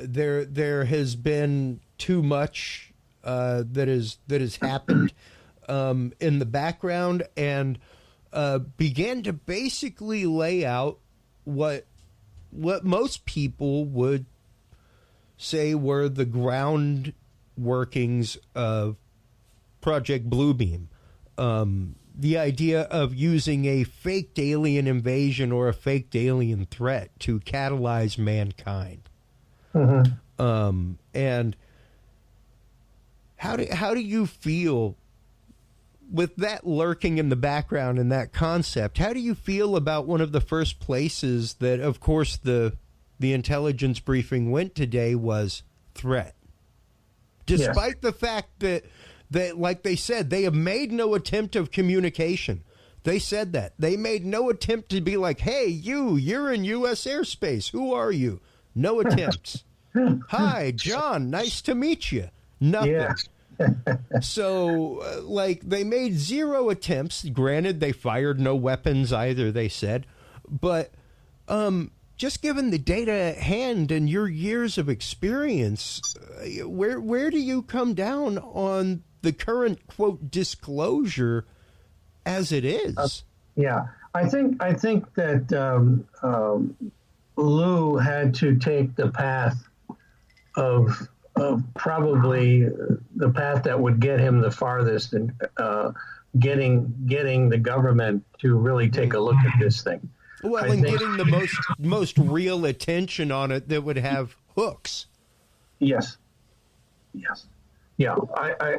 S1: There has been too much that has happened in the background, and began to basically lay out what most people would say were the ground workings of Project Bluebeam. The idea of using a faked alien invasion or a faked alien threat to catalyze mankind.
S2: Mm-hmm.
S1: And how do you feel with that lurking in the background and that concept? How do you feel about one of the first places that, of course, the intelligence briefing went today was threat? Despite the fact that, like they said, they have made no attempt of communication. They said that. They made no attempt to be like, hey, you're in U.S. airspace. Who are you? No attempts. Hi, John. Nice to meet you. Nothing.
S2: Yeah.
S1: So, they made zero attempts. Granted, they fired no weapons either, they said. But just given the data at hand and your years of experience, where do you come down on the current, quote, disclosure as it is?
S2: Yeah, I think that Lou had to take the path of probably the path that would get him the farthest, and getting the government to really take a look at this thing.
S1: Well, and getting the most real attention on it that would have hooks.
S2: Yes. Yeah. I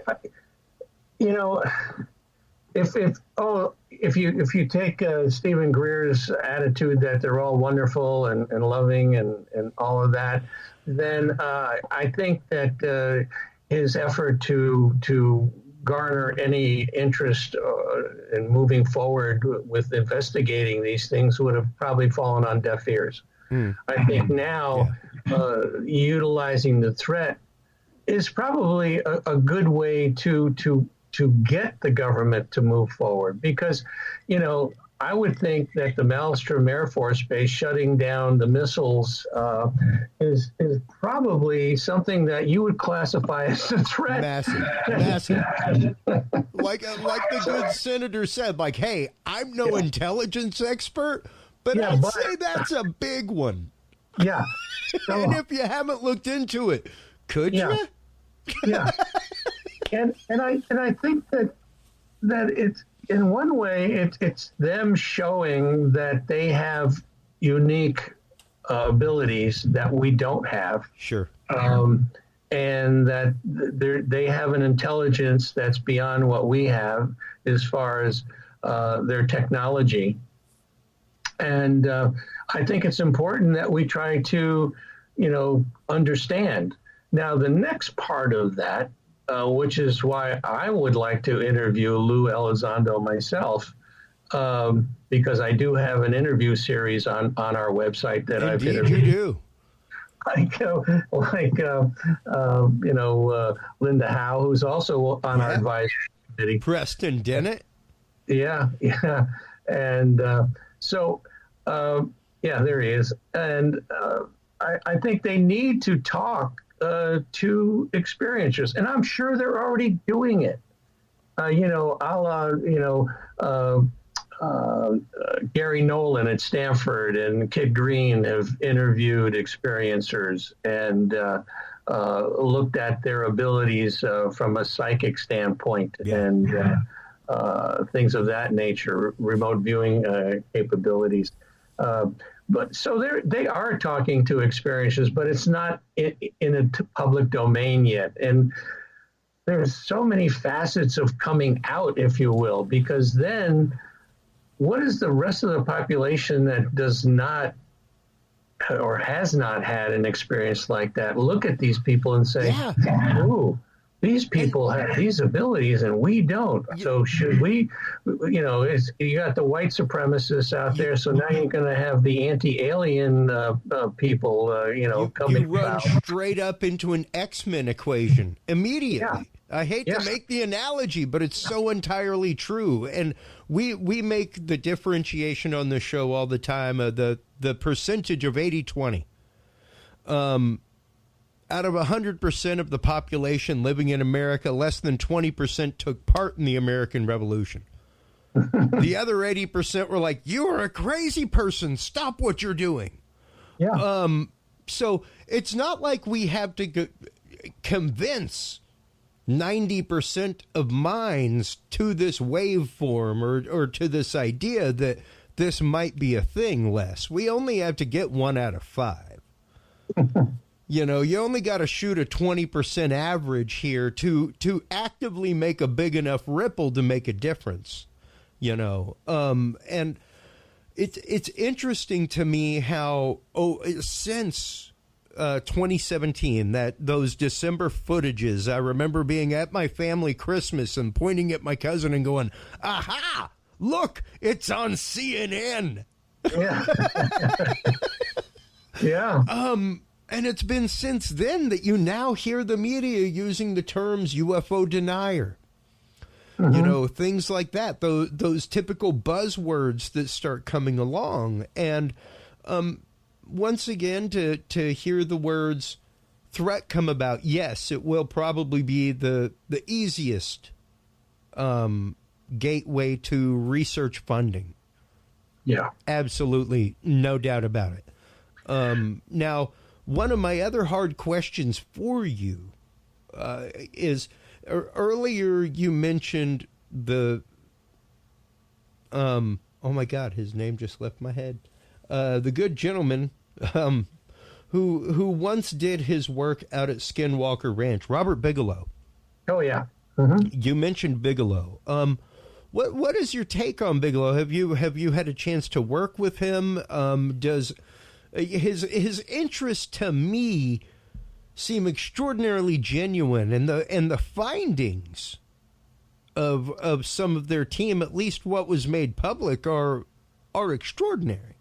S2: if you take Stephen Greer's attitude that they're all wonderful and loving and all of that, then I think that his effort to garner any interest in moving forward with investigating these things would have probably fallen on deaf ears. I think now utilizing the threat is probably a good way to get the government to move forward, because, I would think that the Maelstrom Air Force Base shutting down the missiles is probably something that you would classify as a threat.
S1: Massive. Like the good senator said, hey, I'm no intelligence expert, but I'd say that's a big one.
S2: Yeah.
S1: And if you haven't looked into it, could you?
S2: Yeah. And I think that it's, in one way, it's them showing that they have unique abilities that we don't have.
S1: Sure.
S2: And that they have an intelligence that's beyond what we have as far as their technology. And I think it's important that we try to, understand. Now, the next part of that, which is why I would like to interview Lou Elizondo myself, because I do have an interview series on our website that I've interviewed.
S1: You do.
S2: Linda Howe, who's also on our advisory committee.
S1: Preston Dennett.
S2: Yeah. And there he is. And I think they need to talk to experiencers, and I'm sure they're already doing it. Gary Nolan at Stanford and Kid Green have interviewed experiencers and looked at their abilities from a psychic standpoint.
S1: Yeah.
S2: And things of that nature, remote viewing capabilities. But so they are talking to experiences, but it's not in a public domain yet. And there's so many facets of coming out, if you will, because then what is the rest of the population that does not or has not had an experience like that look at these people and say, ooh, these people have these abilities and we don't. So should we, you got the white supremacists out there. So now you're going to have the anti-alien people, coming.
S1: You run straight up into an X-Men equation immediately. Yeah. I hate to make the analogy, but it's so entirely true. And we make the differentiation on the show all the time, the percentage of 80-20. Out of 100% of the population living in America, less than 20% took part in the American Revolution. The other 80% were like, you are a crazy person. Stop what you're doing.
S2: Yeah.
S1: So it's not like we have to convince 90% of minds to this waveform or to this idea that this might be a thing, Les. We only have to get 1 out of 5. You only got to shoot a 20% average here to actively make a big enough ripple to make a difference, and it's interesting to me how, since 2017, that those December footages, I remember being at my family Christmas and pointing at my cousin and going, aha, look, it's on CNN.
S2: Yeah. Yeah.
S1: And it's been since then that you now hear the media using the terms UFO denier. Mm-hmm. Things like that, those typical buzzwords that start coming along. And once again, to hear the words threat come about, yes, it will probably be the easiest gateway to research funding.
S2: Yeah.
S1: Absolutely. No doubt about it. Now, one of my other hard questions for you is earlier you mentioned the oh my God, his name just left my head. The good gentleman who once did his work out at Skinwalker Ranch, Robert Bigelow.
S2: Oh yeah. Mm-hmm.
S1: You mentioned Bigelow. What is your take on Bigelow? Have you had a chance to work with him? Does his interest to me seem extraordinarily genuine, and the findings of some of their team, at least what was made public, are extraordinary.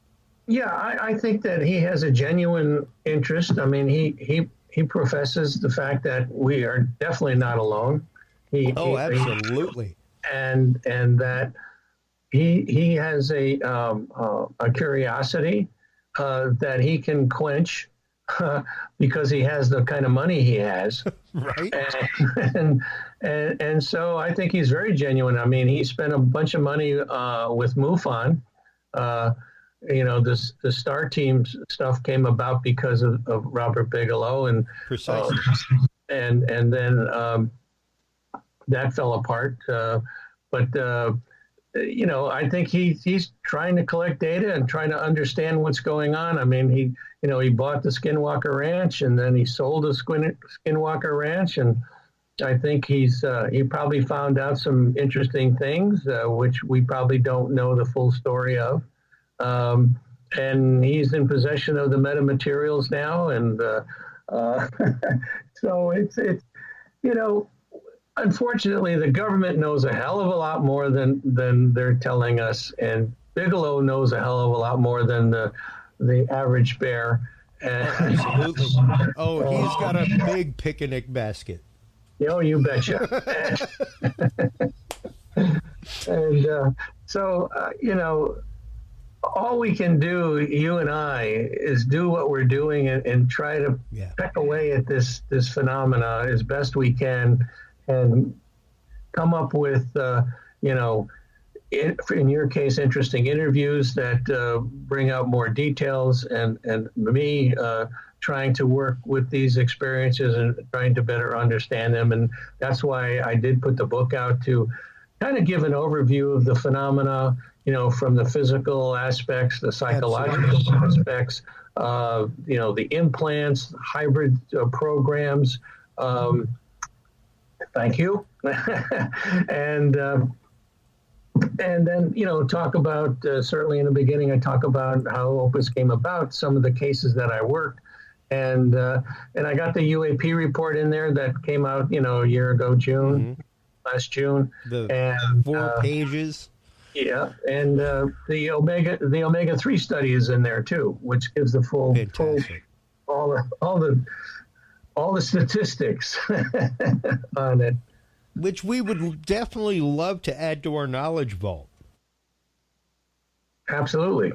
S2: Yeah, I think that he has a genuine interest. I mean, he professes the fact that we are definitely not alone.
S1: Absolutely.
S2: And that he has a curiosity that he can quench because he has the kind of money he has.
S1: Right.
S2: And so I think he's very genuine. I mean, he spent a bunch of money with MUFON. The Star Team stuff came about because of Robert Bigelow, and
S1: precisely.
S2: And then that fell apart. But I think he's trying to collect data and trying to understand what's going on. I mean, he bought the Skinwalker Ranch, and then he sold the Skinwalker Ranch, and I think he probably found out some interesting things, which we probably don't know the full story of. And he's in possession of the metamaterials now, and so it's unfortunately, the government knows a hell of a lot more than they're telling us, and Bigelow knows a hell of a lot more than the average bear.
S1: Absolutely. He's got a big picnic basket.
S2: Oh, you betcha. And all we can do, you and I, is do what we're doing and try to peck away at this phenomena as best we can, and come up with, in your case, interesting interviews that bring out more details, and me trying to work with these experiences and trying to better understand them. And that's why I did put the book out to kind of give an overview of the phenomena, from the physical aspects, the psychological aspects, the implants, hybrid programs. Thank you. And then, talk about, certainly in the beginning, I talk about how OPUS came about, some of the cases that I worked. And I got the UAP report in there that came out, a year ago, last June.
S1: And 4 pages.
S2: Yeah, and the omega-3 study is in there too, which gives the full all the statistics on it.
S1: Which we would definitely love to add to our knowledge vault.
S2: Absolutely.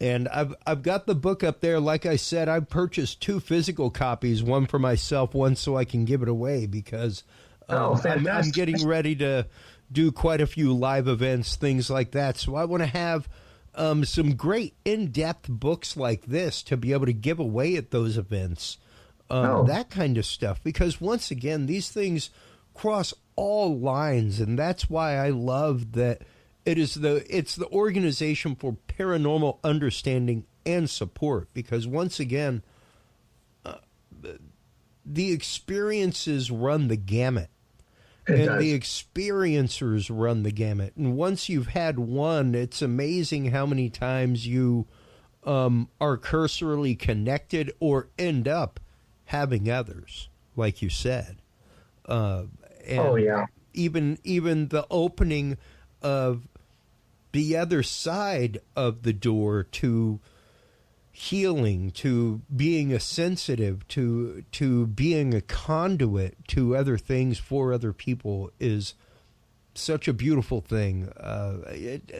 S1: And I've got the book up there. Like I said, I've purchased 2 physical copies, one for myself, one so I can give it away, because I'm getting ready to do quite a few live events, things like that. So I want to have some great in-depth books like this to be able to give away at those events, that kind of stuff. Because once again, these things cross all lines, and that's why I love that it's the Organization for Paranormal Understanding and Support, because once again, the experiences run the gamut, the experiencers run the gamut, and once you've had one, it's amazing how many times you are cursorily connected or end up having others, like you said. Even the opening of the other side of the door to healing, to being a sensitive, to being a conduit to other things for other people is such a beautiful thing.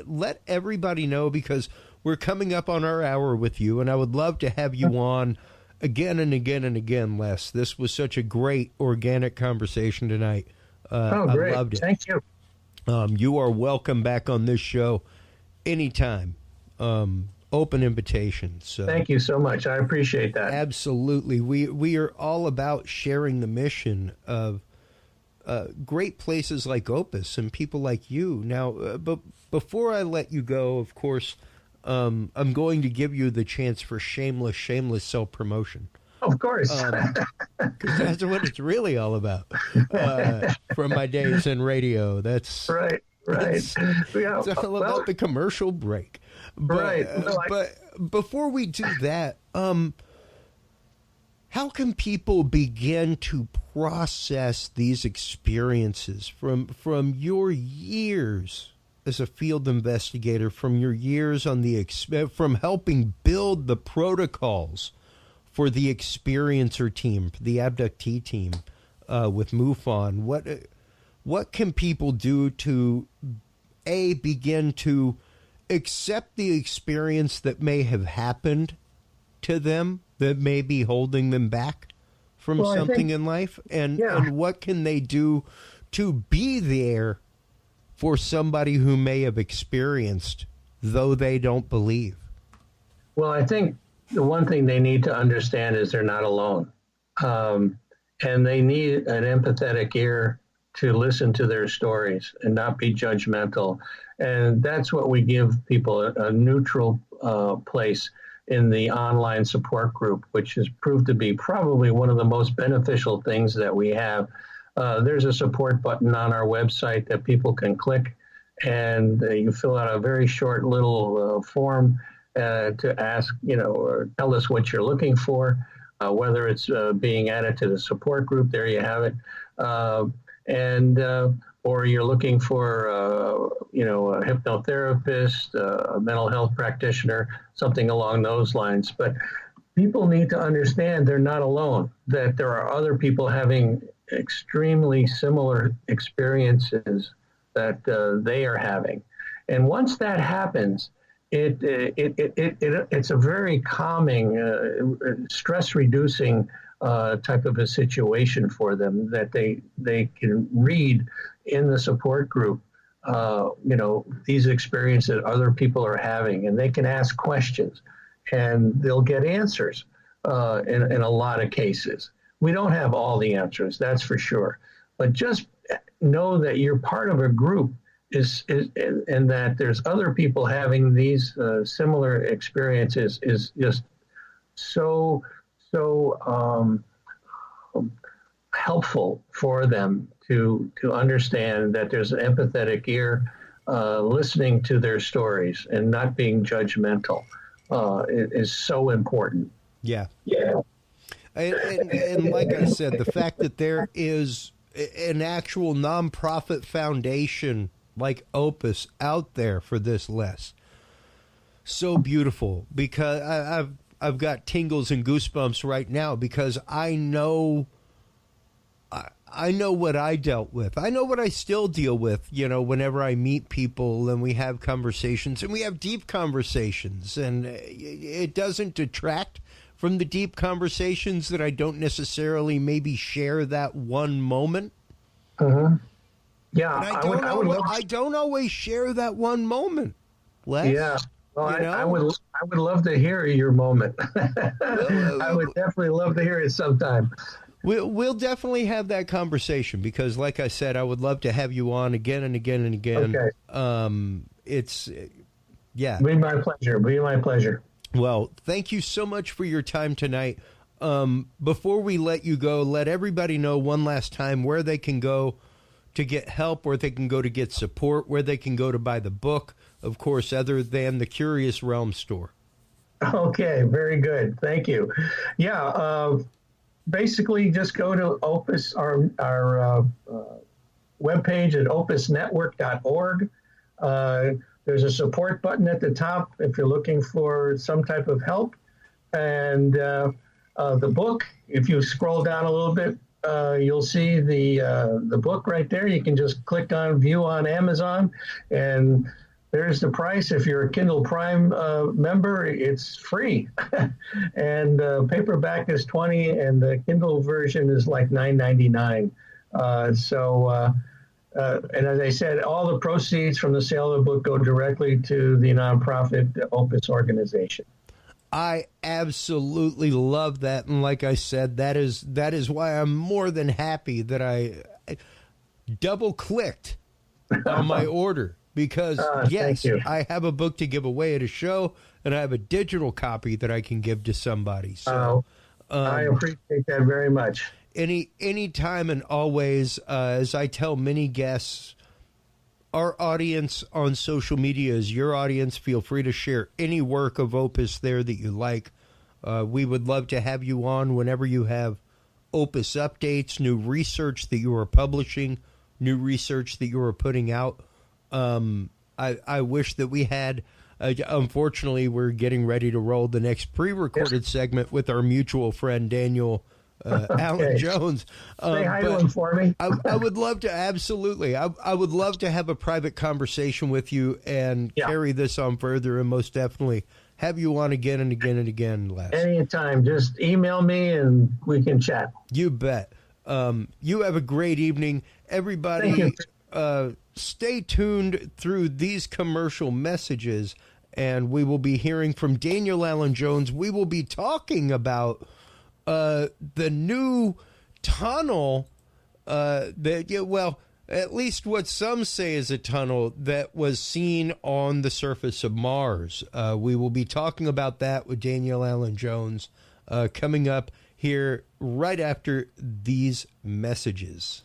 S1: Let everybody know, because we're coming up on our hour with you, and I would love to have you on again and again and again, Les. This was such a great organic conversation tonight.
S2: Great.
S1: I loved it.
S2: Thank you.
S1: You are welcome back on this show anytime. Open invitation. So
S2: thank you so much. I appreciate that.
S1: Absolutely. We are all about sharing the mission of great places like OPUS and people like you. Now, but before I let you go, of course, I'm going to give you the chance for shameless self-promotion.
S2: Of course.
S1: Because that's what it's really all about. From my days in radio. That's
S2: right.
S1: It's all about the commercial break. But before we do that, how can people begin to process these experiences from your years as a field investigator, from your years on from helping build the protocols for the experiencer team, the abductee team with MUFON? What can people do to begin to accept the experience that may have happened to them, that may be holding them back from something in life, and what can they do to be there for somebody who may have experienced, though they don't believe?
S2: Well, I think the one thing they need to understand is they're not alone, and they need an empathetic ear to listen to their stories and not be judgmental. And that's what we give people, a neutral place in the online support group, which has proved to be probably one of the most beneficial things that we have. There's a support button on our website that people can click, and you fill out a very short little form to ask, or tell us what you're looking for, whether it's being added to the support group. There you have it. Or you're looking for, a hypnotherapist, a mental health practitioner, something along those lines. But people need to understand they're not alone, that there are other people having extremely similar experiences that they are having. And once that happens, it's a very calming, stress-reducing type of a situation for them, that they can read in the support group, these experiences that other people are having, and they can ask questions, and they'll get answers in a lot of cases. We don't have all the answers, that's for sure. But just know that you're part of a group and that there's other people having these similar experiences is just so helpful for them to understand that there's an empathetic ear listening to their stories and not being judgmental is so important.
S1: Yeah. And like I said, the fact that there is an actual nonprofit foundation like Opus out there for this, Les, so beautiful, because I've got tingles and goosebumps right now, because I know what I dealt with. I know what I still deal with, whenever I meet people and we have conversations, and we have deep conversations, and it doesn't detract from the deep conversations that I don't necessarily maybe share that one moment.
S2: Yeah,
S1: I don't always share that one moment, Les.
S2: Yeah. Well, I would love to hear your moment. I would definitely love to hear it sometime.
S1: We'll definitely have that conversation, because, like I said, I would love to have you on again and again and again.
S2: Okay. Be my pleasure.
S1: Well, thank you so much for your time tonight. Before we let you go, let everybody know one last time where they can go to get help, where they can go to get support, where they can go to buy the book, of course, other than the Curious Realm store. Okay,
S2: very good. Thank you. Yeah, basically just go to Opus, our webpage at opusnetwork.org. There's a support button at the top if you're looking for some type of help. And the book, if you scroll down a little bit, you'll see the book right there. You can just click on View on Amazon, and there's the price. If you're a Kindle Prime member, it's free. And paperback is $20, and the Kindle version is like $9.99. And as I said, all the proceeds from the sale of the book go directly to the nonprofit Opus organization.
S1: I absolutely love that, and like I said, that is why I'm more than happy that I double-clicked on my order, because yes, I have a book to give away at a show, and I have a digital copy that I can give to somebody. So
S2: I appreciate that very much.
S1: Any time and always, as I tell many guests, our audience on social media is your audience. Feel free to share any work of Opus there that you like. We would love to have you on whenever you have Opus updates, new research that you are publishing, new research that you are putting out. I wish that we had, unfortunately, we're getting ready to roll the next pre-recorded segment with our mutual friend, Daniel Alan Jones.
S2: Say hi to him for me.
S1: I would love to, absolutely. I would love to have a private conversation with you and carry this on further, and most definitely have you on again and again and again, Les.
S2: Anytime. Just email me and we can chat.
S1: You bet. You have a great evening. Everybody, stay tuned through these commercial messages, and we will be hearing from Daniel Alan Jones. We will be talking about the new tunnel at least what some say is a tunnel that was seen on the surface of Mars. We will be talking about that with Daniel Alan Jones coming up here right after these messages.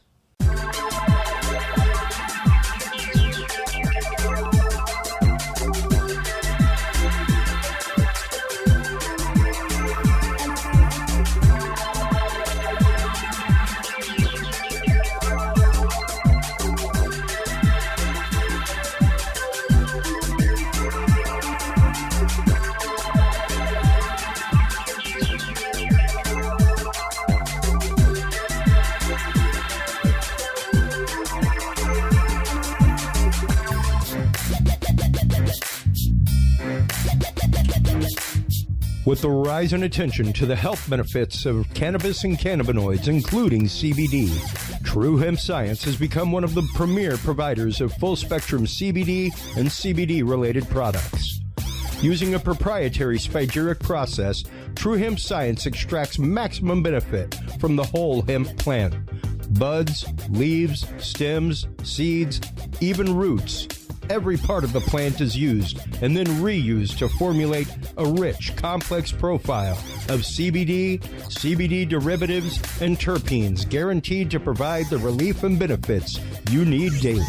S1: With the rise in attention to the health benefits of cannabis and cannabinoids, including CBD, True Hemp Science has become one of the premier providers of full-spectrum CBD and CBD-related products. Using a proprietary spagyric process, True Hemp Science extracts maximum benefit from the whole hemp plant. buds, leaves, stems, seeds, even roots. Every part of the plant is used and then reused to formulate a rich, complex profile of CBD, CBD derivatives, and terpenes guaranteed to provide the relief and benefits you need daily.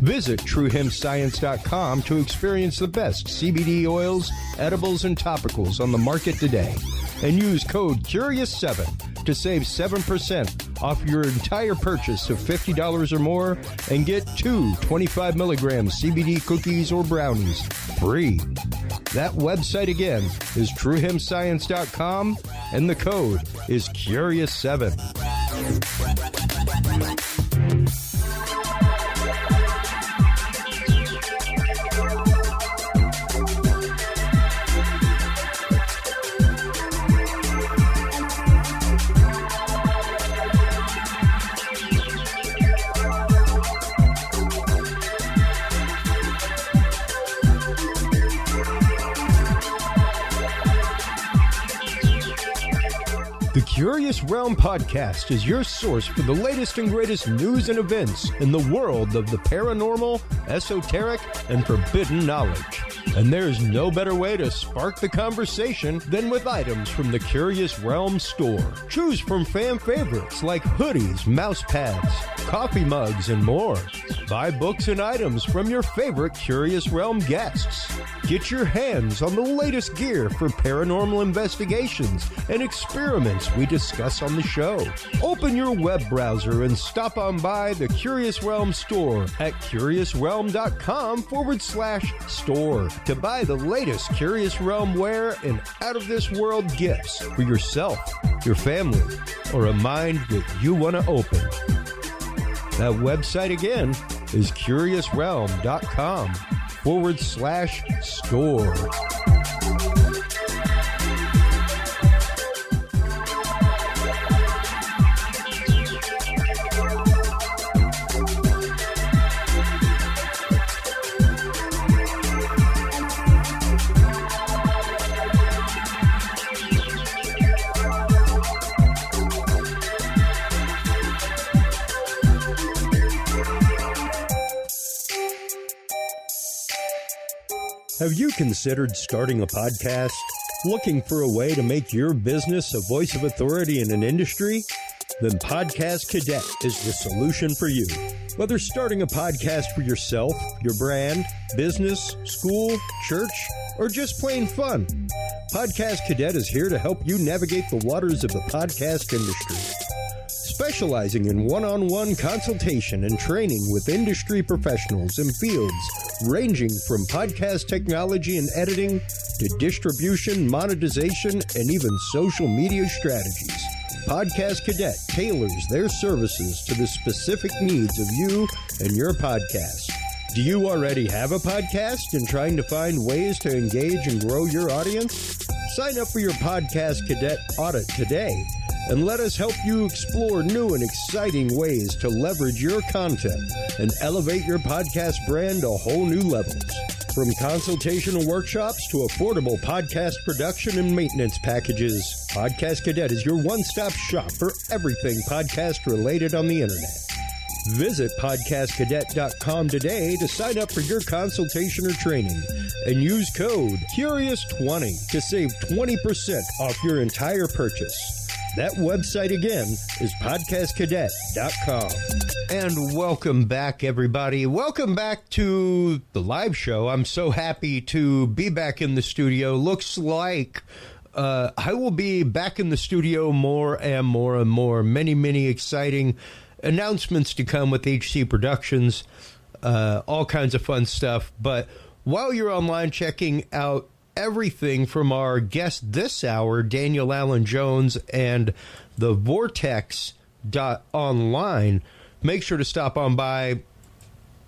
S1: Visit TrueHempScience.com to experience the best CBD oils, edibles, and topicals on the market today. And use code CURIOUS7 to save 7% off your entire purchase of $50 or more and get 2 25 milligram CBD cookies or brownies free. That website again is TrueHempScience.com and the code is CURIOUS7. The Curious Realm Podcast is your source for the latest and greatest news and events in the world of the paranormal, esoteric, and forbidden knowledge. And there's no better way to spark the conversation than with items from the Curious Realm store. Choose from fan favorites like hoodies, mouse pads, coffee mugs, and more. Buy books and items from your favorite Curious Realm guests. Get your hands on the latest gear for paranormal investigations and experiments we discuss on the show. Open your web browser and stop on by the Curious Realm store at curiousrealm.com/store to buy the latest Curious Realm wear and out-of-this-world gifts for yourself, your family, or a mind that you want to open. That website again is curiousrealm.com/store. Have you considered starting a podcast? Looking for a way to make your business a voice of authority in an industry? Then Podcast Cadet is the solution for you. Whether starting a podcast for yourself, your brand, business, school, church, or just plain fun, Podcast Cadet is here to help you navigate the waters of the podcast industry. Specializing in one-on-one consultation and training with industry professionals in fields ranging from podcast technology and editing to distribution, monetization, and even social media strategies. Podcast Cadet tailors their services to the specific needs of you and your podcast. Do you already have a podcast and trying to find ways to engage and grow your audience? Sign up for your Podcast Cadet audit today and let us help you explore new and exciting ways to leverage your content and elevate your podcast brand to whole new levels. From consultational workshops to affordable podcast production and maintenance packages, Podcast Cadet is your one-stop shop for everything podcast related on the internet. Visit podcastcadet.com today to sign up for your consultation or training and use code CURIOUS20 to save 20% off your entire purchase. That website again is podcastcadet.com. And welcome back, everybody. Welcome back to the live show. I'm so happy to be back in the studio. Looks like I will be back in the studio more and more and more. Many, many exciting announcements to come with HC Productions. All kinds of fun stuff. But while you're online checking out everything from our guest this hour, Daniel Allen Jones, and the Vortex online, make sure to stop on by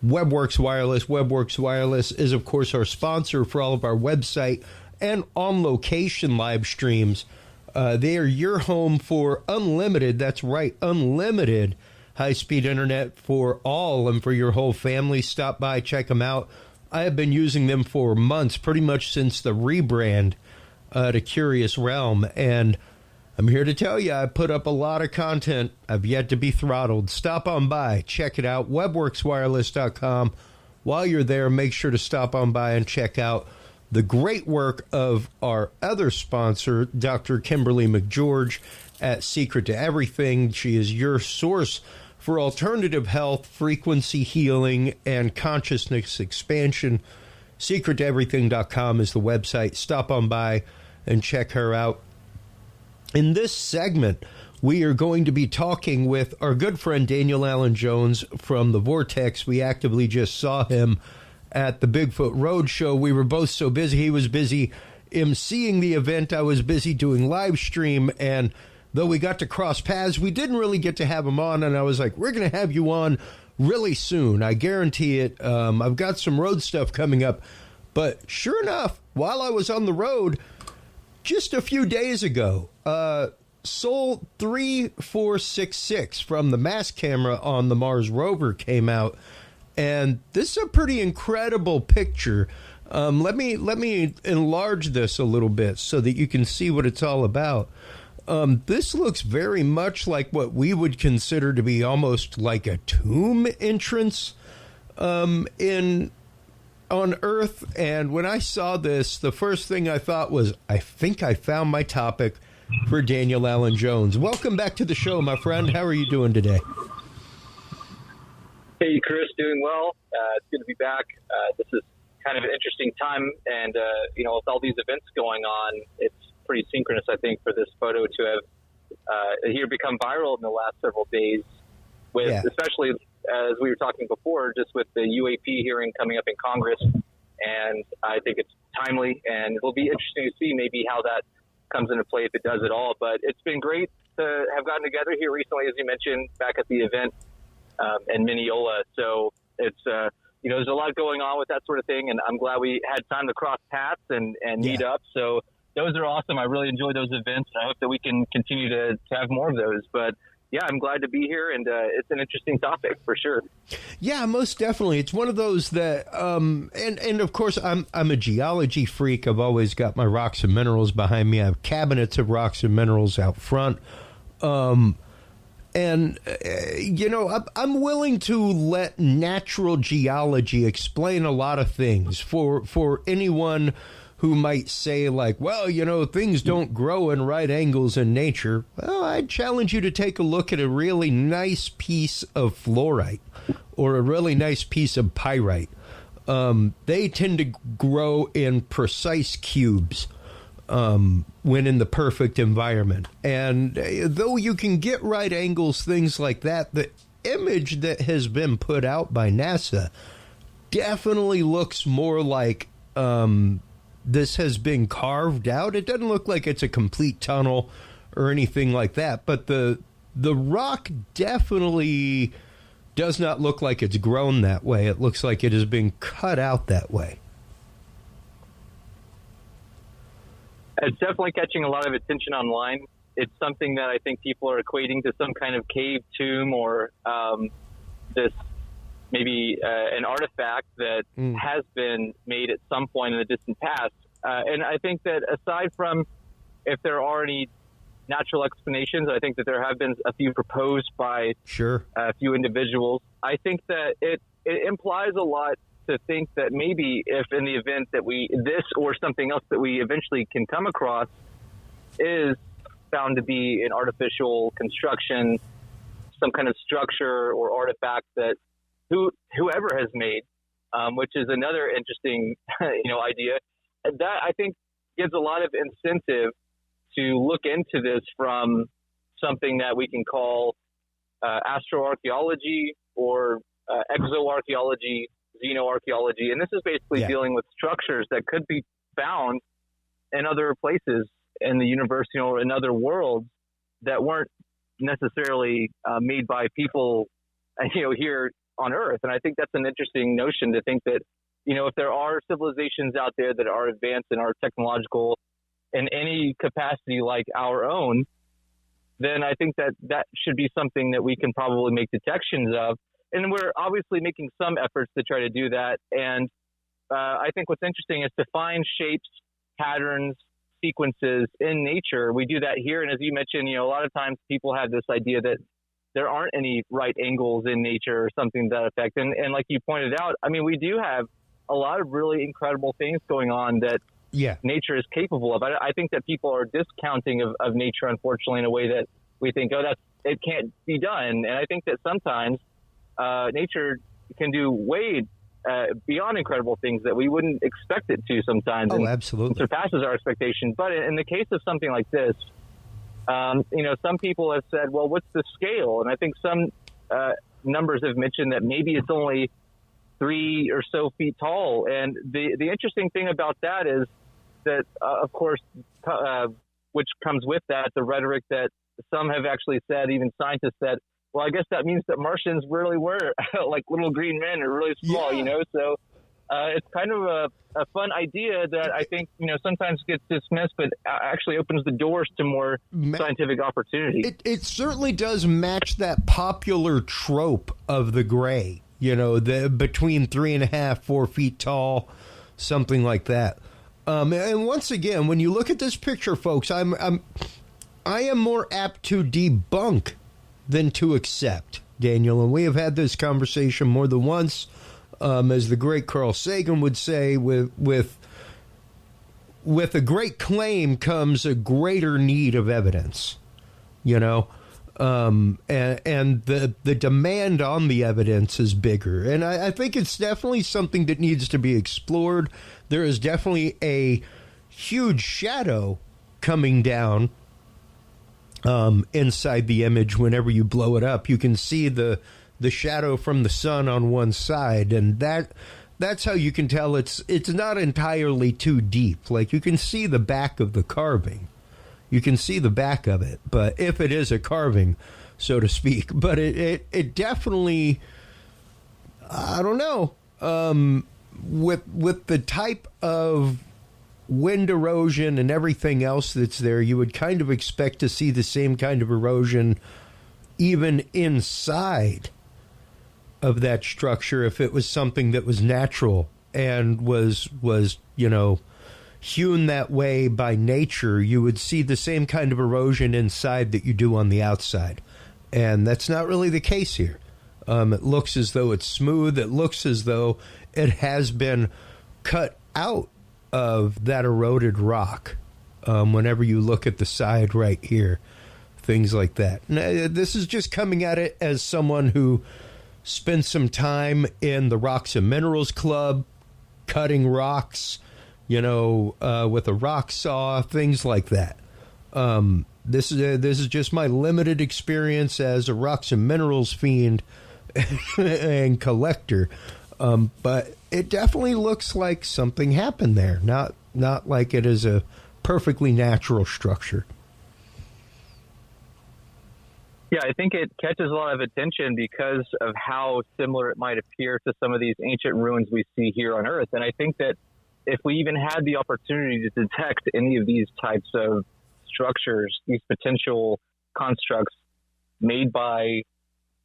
S1: WebWorks Wireless. WebWorks Wireless is, of course, our sponsor for all of our website and on-location live streams. They are your home for unlimited, that's right, unlimited high-speed internet for all and for your whole family. Stop by, check them out. I have been using them for months, pretty much since the rebrand to Curious Realm, and I'm here to tell you, I put up a lot of content. I've yet to be throttled. Stop on by. Check it out. webworkswireless.com. While you're there, make sure to stop on by and check out the great work of our other sponsor, Dr. Kimberly McGeorge at Secret to Everything. She is your source for alternative health, frequency healing, and consciousness expansion. SecretToEverything.com is the website. Stop on by and check her out. In this segment, we are going to be talking with our good friend Daniel Allen Jones from the Vortex. We actively just saw him at the Bigfoot Roadshow. We were both so busy. He was busy emceeing the event. I was busy doing live stream. And though we got to cross paths, we didn't really get to have him on. And I was like, we're going to have you on really soon. I guarantee it. I've got some road stuff coming up. But sure enough, while I was on the road, just a few days ago, Sol 3466 from the mast camera on the Mars rover came out, and this is a pretty incredible picture. Let me enlarge this a little bit so that you can see what it's all about. This looks very much like what we would consider to be almost like a tomb entrance on Earth. And when I saw this, the first thing I thought was, I think I found my topic for Daniel Allen Jones. Welcome back to the show, my friend. How are you doing today?
S3: Hey, Chris, doing well. It's good to be back. This is kind of an interesting time, and with all these events going on, it's pretty synchronous, I think, for this photo to have here become viral in the last several days, with especially as we were talking before, just with the UAP hearing coming up in Congress. And I think it's timely, and it'll be interesting to see maybe how that comes into play, if it does at all. But it's been great to have gotten together here recently, as you mentioned, back at the event in Mineola. So it's, there's a lot going on with that sort of thing, and I'm glad we had time to cross paths and meet up. So those are awesome. I really enjoy those events. I hope that we can continue to have more of those. But yeah, I'm glad to be here, and it's an interesting topic for sure.
S1: Yeah, most definitely. It's one of those that, and of course, I'm a geology freak. I've always got my rocks and minerals behind me. I have cabinets of rocks and minerals out front. I'm willing to let natural geology explain a lot of things for anyone who might say, like, well, things don't grow in right angles in nature. Well, I'd challenge you to take a look at a really nice piece of fluorite or a really nice piece of pyrite. They tend to grow in precise cubes when in the perfect environment. And though you can get right angles, things like that, the image that has been put out by NASA definitely looks more like this has been carved out. It doesn't look like it's a complete tunnel or anything like that, but the rock definitely does not look like it's grown that way. It looks like it has been cut out that way.
S3: It's definitely catching a lot of attention online. It's something that I think people are equating to some kind of cave tomb or this maybe an artifact that has been made at some point in the distant past. And I think that aside from if there are any natural explanations, I think that there have been a few proposed by a few individuals. I think that it implies a lot to think that maybe if in the event that this or something else that we eventually can come across is found to be an artificial construction, some kind of structure or artifact that whoever has made, which is another interesting, idea. That I think gives a lot of incentive to look into this from something that we can call astroarchaeology or exoarchaeology, xenoarchaeology. And this is basically dealing with structures that could be found in other places in the universe, in other worlds that weren't necessarily made by people, here on Earth. And I think that's an interesting notion to think that, if there are civilizations out there that are advanced and are technological in any capacity like our own, then I think that should be something that we can probably make detections of. And we're obviously making some efforts to try to do that. And I think what's interesting is to find shapes, patterns, sequences in nature. We do that here. And as you mentioned, a lot of times people have this idea that there aren't any right angles in nature or something to that effect. And like you pointed out, I mean, we do have a lot of really incredible things going on that nature is capable of. I think that people are discounting of nature, unfortunately, in a way that we think, it can't be done. And I think that sometimes nature can do way beyond incredible things that we wouldn't expect it to sometimes.
S1: Oh, absolutely.
S3: It surpasses our expectations. But in the case of something like this, some people have said, well, what's the scale? And I think some numbers have mentioned that maybe it's only 3 or so feet tall. And the interesting thing about that is that, of course, which comes with that, the rhetoric that some have actually said, even scientists said, well, I guess that means that Martians really were like little green men or really small, So it's kind of a fun idea that I think, sometimes gets dismissed, but actually opens the doors to more scientific opportunity.
S1: It certainly does match that popular trope of the gray, the between 3.5, 4 feet tall, something like that. And once again, when you look at this picture, folks, I am more apt to debunk than to accept, Daniel. And we have had this conversation more than once. As the great Carl Sagan would say, with a great claim comes a greater need of evidence, and the demand on the evidence is bigger. And I think it's definitely something that needs to be explored. There is definitely a huge shadow coming down inside the image. Whenever you blow it up, you can see the shadow from the sun on one side, and that's how you can tell it's not entirely too deep. Like, you can see the back of the carving. You can see the back of it, but if it is a carving, so to speak. But it definitely, I don't know, with the type of wind erosion and everything else that's there, you would kind of expect to see the same kind of erosion even inside of that structure if it was something that was natural and was hewn that way by nature. You would see the same kind of erosion inside that you do on the outside, and that's not really the case here. It looks as though it's smooth. It looks as though it has been cut out of that eroded rock. Whenever you look at the side right here, things like that. Now, this is just coming at it as someone who spent some time in the Rocks and Minerals Club, cutting rocks, with a rock saw, things like that. This is just my limited experience as a rocks and minerals fiend and collector. But it definitely looks like something happened there, not like it is a perfectly natural structure.
S3: Yeah, I think it catches a lot of attention because of how similar it might appear to some of these ancient ruins we see here on Earth. And I think that if we even had the opportunity to detect any of these types of structures, these potential constructs made by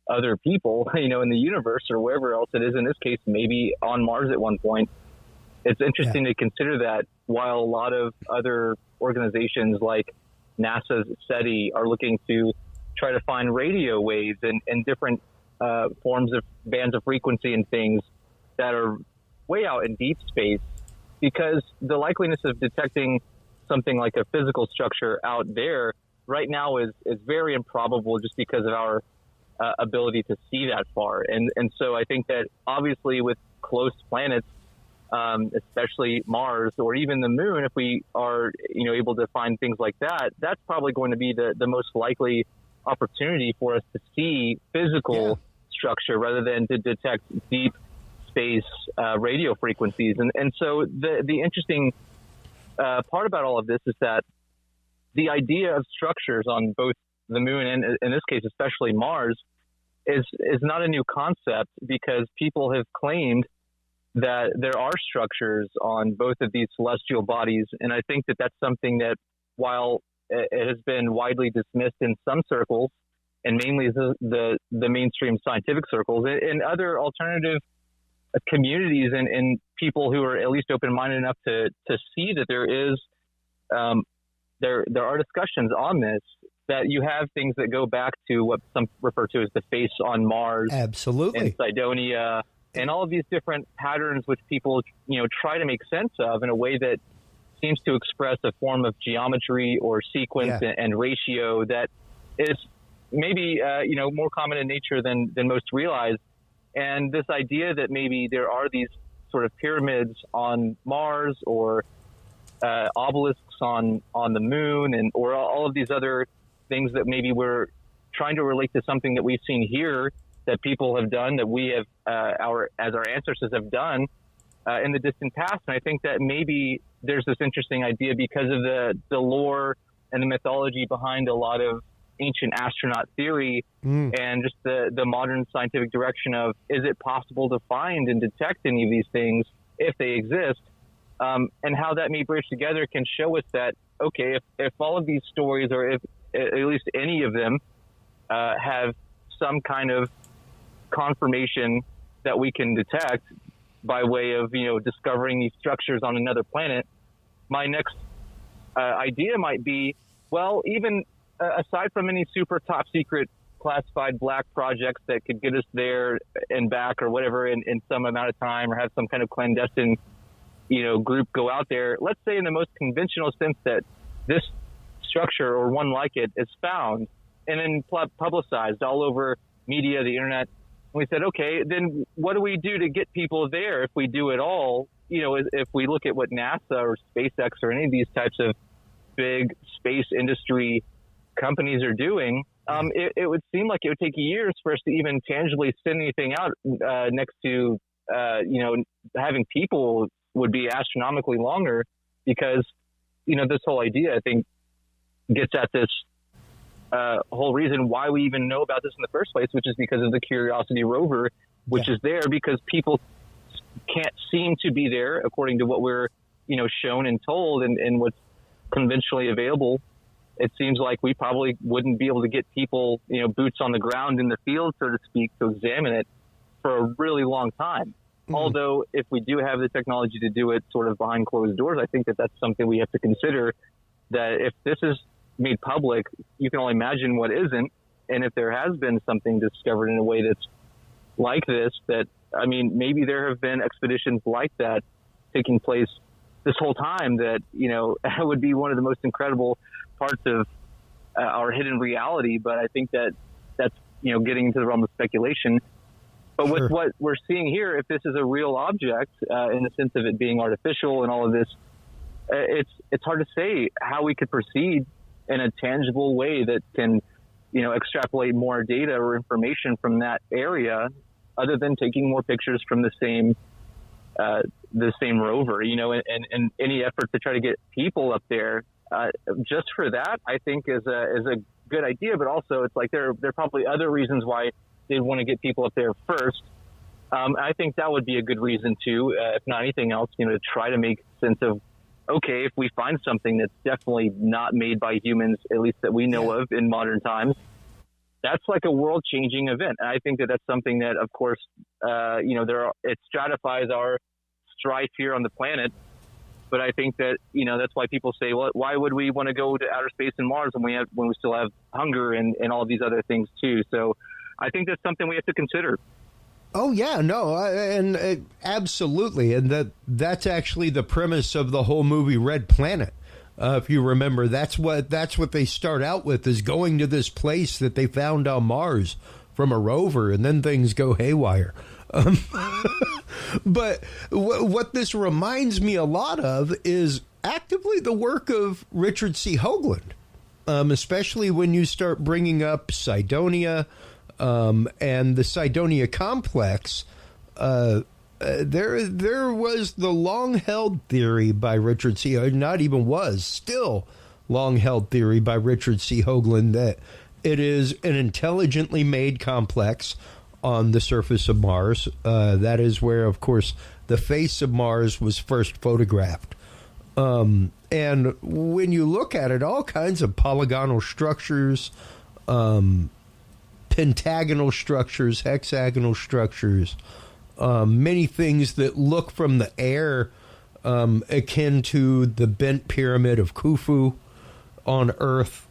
S3: other people, in the universe or wherever else it is, in this case, maybe on Mars at one point, it's interesting to consider that while a lot of other organizations like NASA's SETI are looking to try to find radio waves and different forms of bands of frequency and things that are way out in deep space, because the likeliness of detecting something like a physical structure out there right now is very improbable, just because of our ability to see that far. And so I think that obviously with close planets, especially Mars or even the moon, if we are able to find things like that, that's probably going to be the most likely opportunity for us to see physical structure rather than to detect deep space radio frequencies. And so the interesting part about all of this is that the idea of structures on both the moon and, in this case, especially Mars, is not a new concept, because people have claimed that there are structures on both of these celestial bodies. And I think that that's something that, while it has been widely dismissed in some circles, and mainly the mainstream scientific circles, in other alternative communities and people who are at least open-minded enough to see that there is there are discussions on this, that you have things that go back to what some refer to as the face on Mars.
S1: Absolutely.
S3: And Cydonia, and all of these different patterns which people, try to make sense of in a way that seems to express a form of geometry or sequence and ratio that is maybe, more common in nature than most realize. And this idea that maybe there are these sort of pyramids on Mars or obelisks on the moon, or all of these other things that maybe we're trying to relate to something that we've seen here, that people have done, that we have our ancestors have done in the distant past. And I think that maybe there's this interesting idea because of the lore and the mythology behind a lot of ancient astronaut theory and just the modern scientific direction of, is it possible to find and detect any of these things if they exist? And how that may bridge together can show us that, okay, if all of these stories, or if at least any of them, have some kind of confirmation that we can detect by way of, discovering these structures on another planet, my next idea might be, well, even aside from any super top secret classified black projects that could get us there and back or whatever in some amount of time, or have some kind of clandestine group go out there, let's say in the most conventional sense that this structure or one like it is found and then publicized all over media, the internet. And we said, okay, then what do we do to get people there if we do it all? If we look at what NASA or SpaceX or any of these types of big space industry companies are doing, it would seem like it would take years for us to even tangibly send anything out next to, having people would be astronomically longer, because, this whole idea, I think, gets at this whole reason why we even know about this in the first place, which is because of the Curiosity rover, which is there because people can't seem to be there according to what we're, shown and told and what's conventionally available. It seems like we probably wouldn't be able to get people, boots on the ground in the field, so to speak, to examine it for a really long time. Although if we do have the technology to do it sort of behind closed doors, I think that that's something we have to consider, that if this is made public, you can only imagine what isn't. And if there has been something discovered in a way that's like this, that, I mean, maybe there have been expeditions like that taking place this whole time, that, would be one of the most incredible parts of our hidden reality. But I think that that's, getting into the realm of speculation. But with what we're seeing here, if this is a real object, in the sense of it being artificial and all of this, it's hard to say how we could proceed in a tangible way that can, extrapolate more data or information from that area, other than taking more pictures from the same rover, and any effort to try to get people up there, just for that, I think is a good idea. But also, it's like there are probably other reasons why they want to get people up there first. I think that would be a good reason too, if not anything else, to try to make sense of, okay, if we find something that's definitely not made by humans, at least that we know of in modern times, that's like a world-changing event. And I think that that's something that, of course, it stratifies our strife here on the planet. But I think that, that's why people say, well, why would we want to go to outer space and Mars when we still have hunger and all of these other things too? So I think that's something we have to consider.
S1: Oh, yeah, no, absolutely. And that's actually the premise of the whole movie Red Planet. If you remember, that's what they start out with, is going to this place that they found on Mars from a rover, and then things go haywire. But what this reminds me a lot of is actively the work of Richard C. Hoagland, especially when you start bringing up Cydonia, and the Cydonia complex. There was the long-held theory by Richard C. Still long-held theory by Richard C. Hoagland that it is an intelligently made complex on the surface of Mars. That is where, of course, the face of Mars was first photographed. And when you look at it, all kinds of polygonal structures, pentagonal structures, hexagonal structures, many things that look from the air akin to the bent pyramid of Khufu on Earth,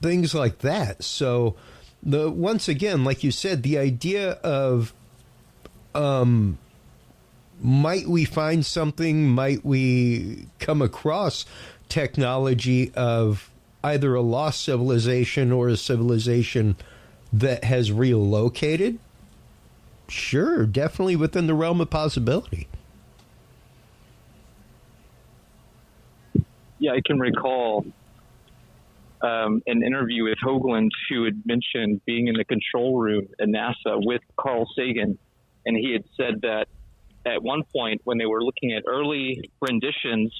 S1: things like that. So, once again, like you said, the idea of might we find something, might we come across technology of either a lost civilization or a civilization that has relocated? Sure, definitely within the realm of possibility.
S3: Yeah, I can recall an interview with Hoagland, who had mentioned being in the control room at NASA with Carl Sagan, and he had said that at one point when they were looking at early renditions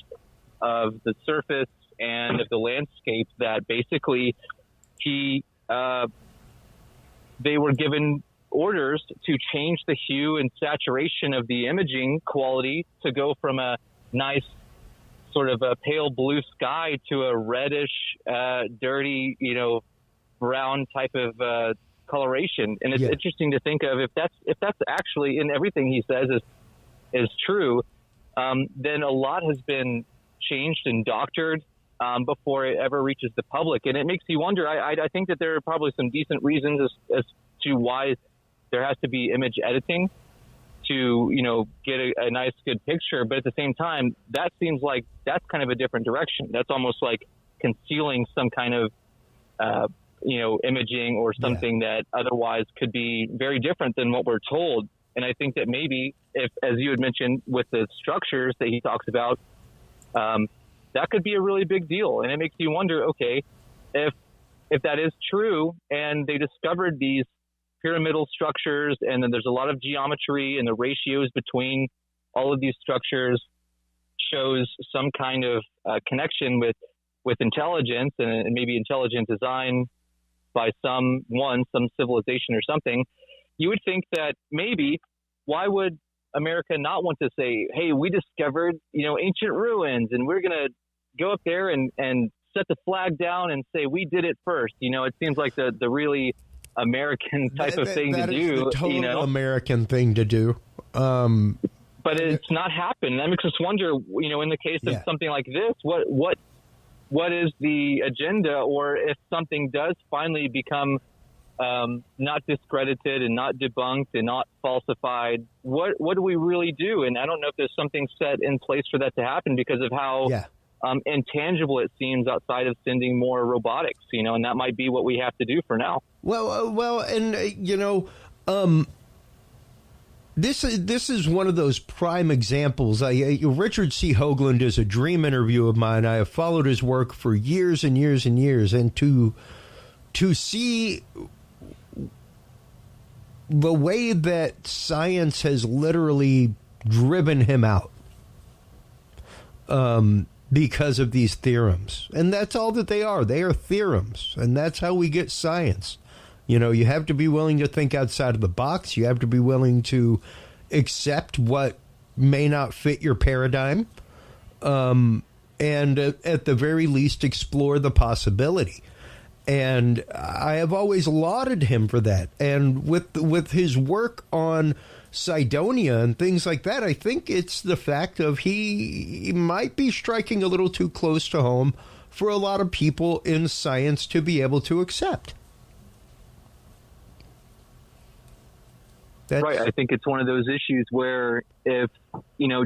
S3: of the surface and of the landscape, that basically they were given orders to change the hue and saturation of the imaging quality to go from a nice sort of a pale blue sky to a reddish, dirty, brown type of coloration. And it's interesting to think of if that's actually in everything he says is true, then a lot has been changed and doctored before it ever reaches the public. And it makes you wonder. I think that there are probably some decent reasons as to why there has to be image editing to, get a nice, good picture. But at the same time, that seems like that's kind of a different direction. That's almost like concealing some kind of, imaging or something that otherwise could be very different than what we're told. And I think that maybe if, as you had mentioned with the structures that he talks about, that could be a really big deal. And it makes you wonder, okay, if that is true and they discovered these pyramidal structures, and then there's a lot of geometry and the ratios between all of these structures shows some kind of connection with intelligence and maybe intelligent design by some civilization or something, you would think that maybe why would America not want to say, hey, we discovered, ancient ruins and we're going to go up there and set the flag down and say we did it first. It seems like the really American type of thing to do. That is the total American thing to do. But it's not happened. That makes us wonder, in the case of something like this, what is the agenda? Or if something does finally become not discredited and not debunked and not falsified, what do we really do? And I don't know if there's something set in place for that to happen because of how intangible it seems outside of sending more robotics, and that might be what we have to do for now. Well, and this is one of those prime examples. Richard C. Hoagland is a dream interview of mine. I have followed his work for years and years and years, and to see the way that science has literally driven him out because of these theorems. And that's all that they are. They are theorems. And that's how we get science. You have to be willing to think outside of the box. You have to be willing to accept what may not fit your paradigm. And at the very least, explore the possibility. And I have always lauded him for that. And with his work on Cydonia and things like that, I think it's the fact of he might be striking a little too close to home for a lot of people in science to be able to accept. Right. I think it's one of those issues where if,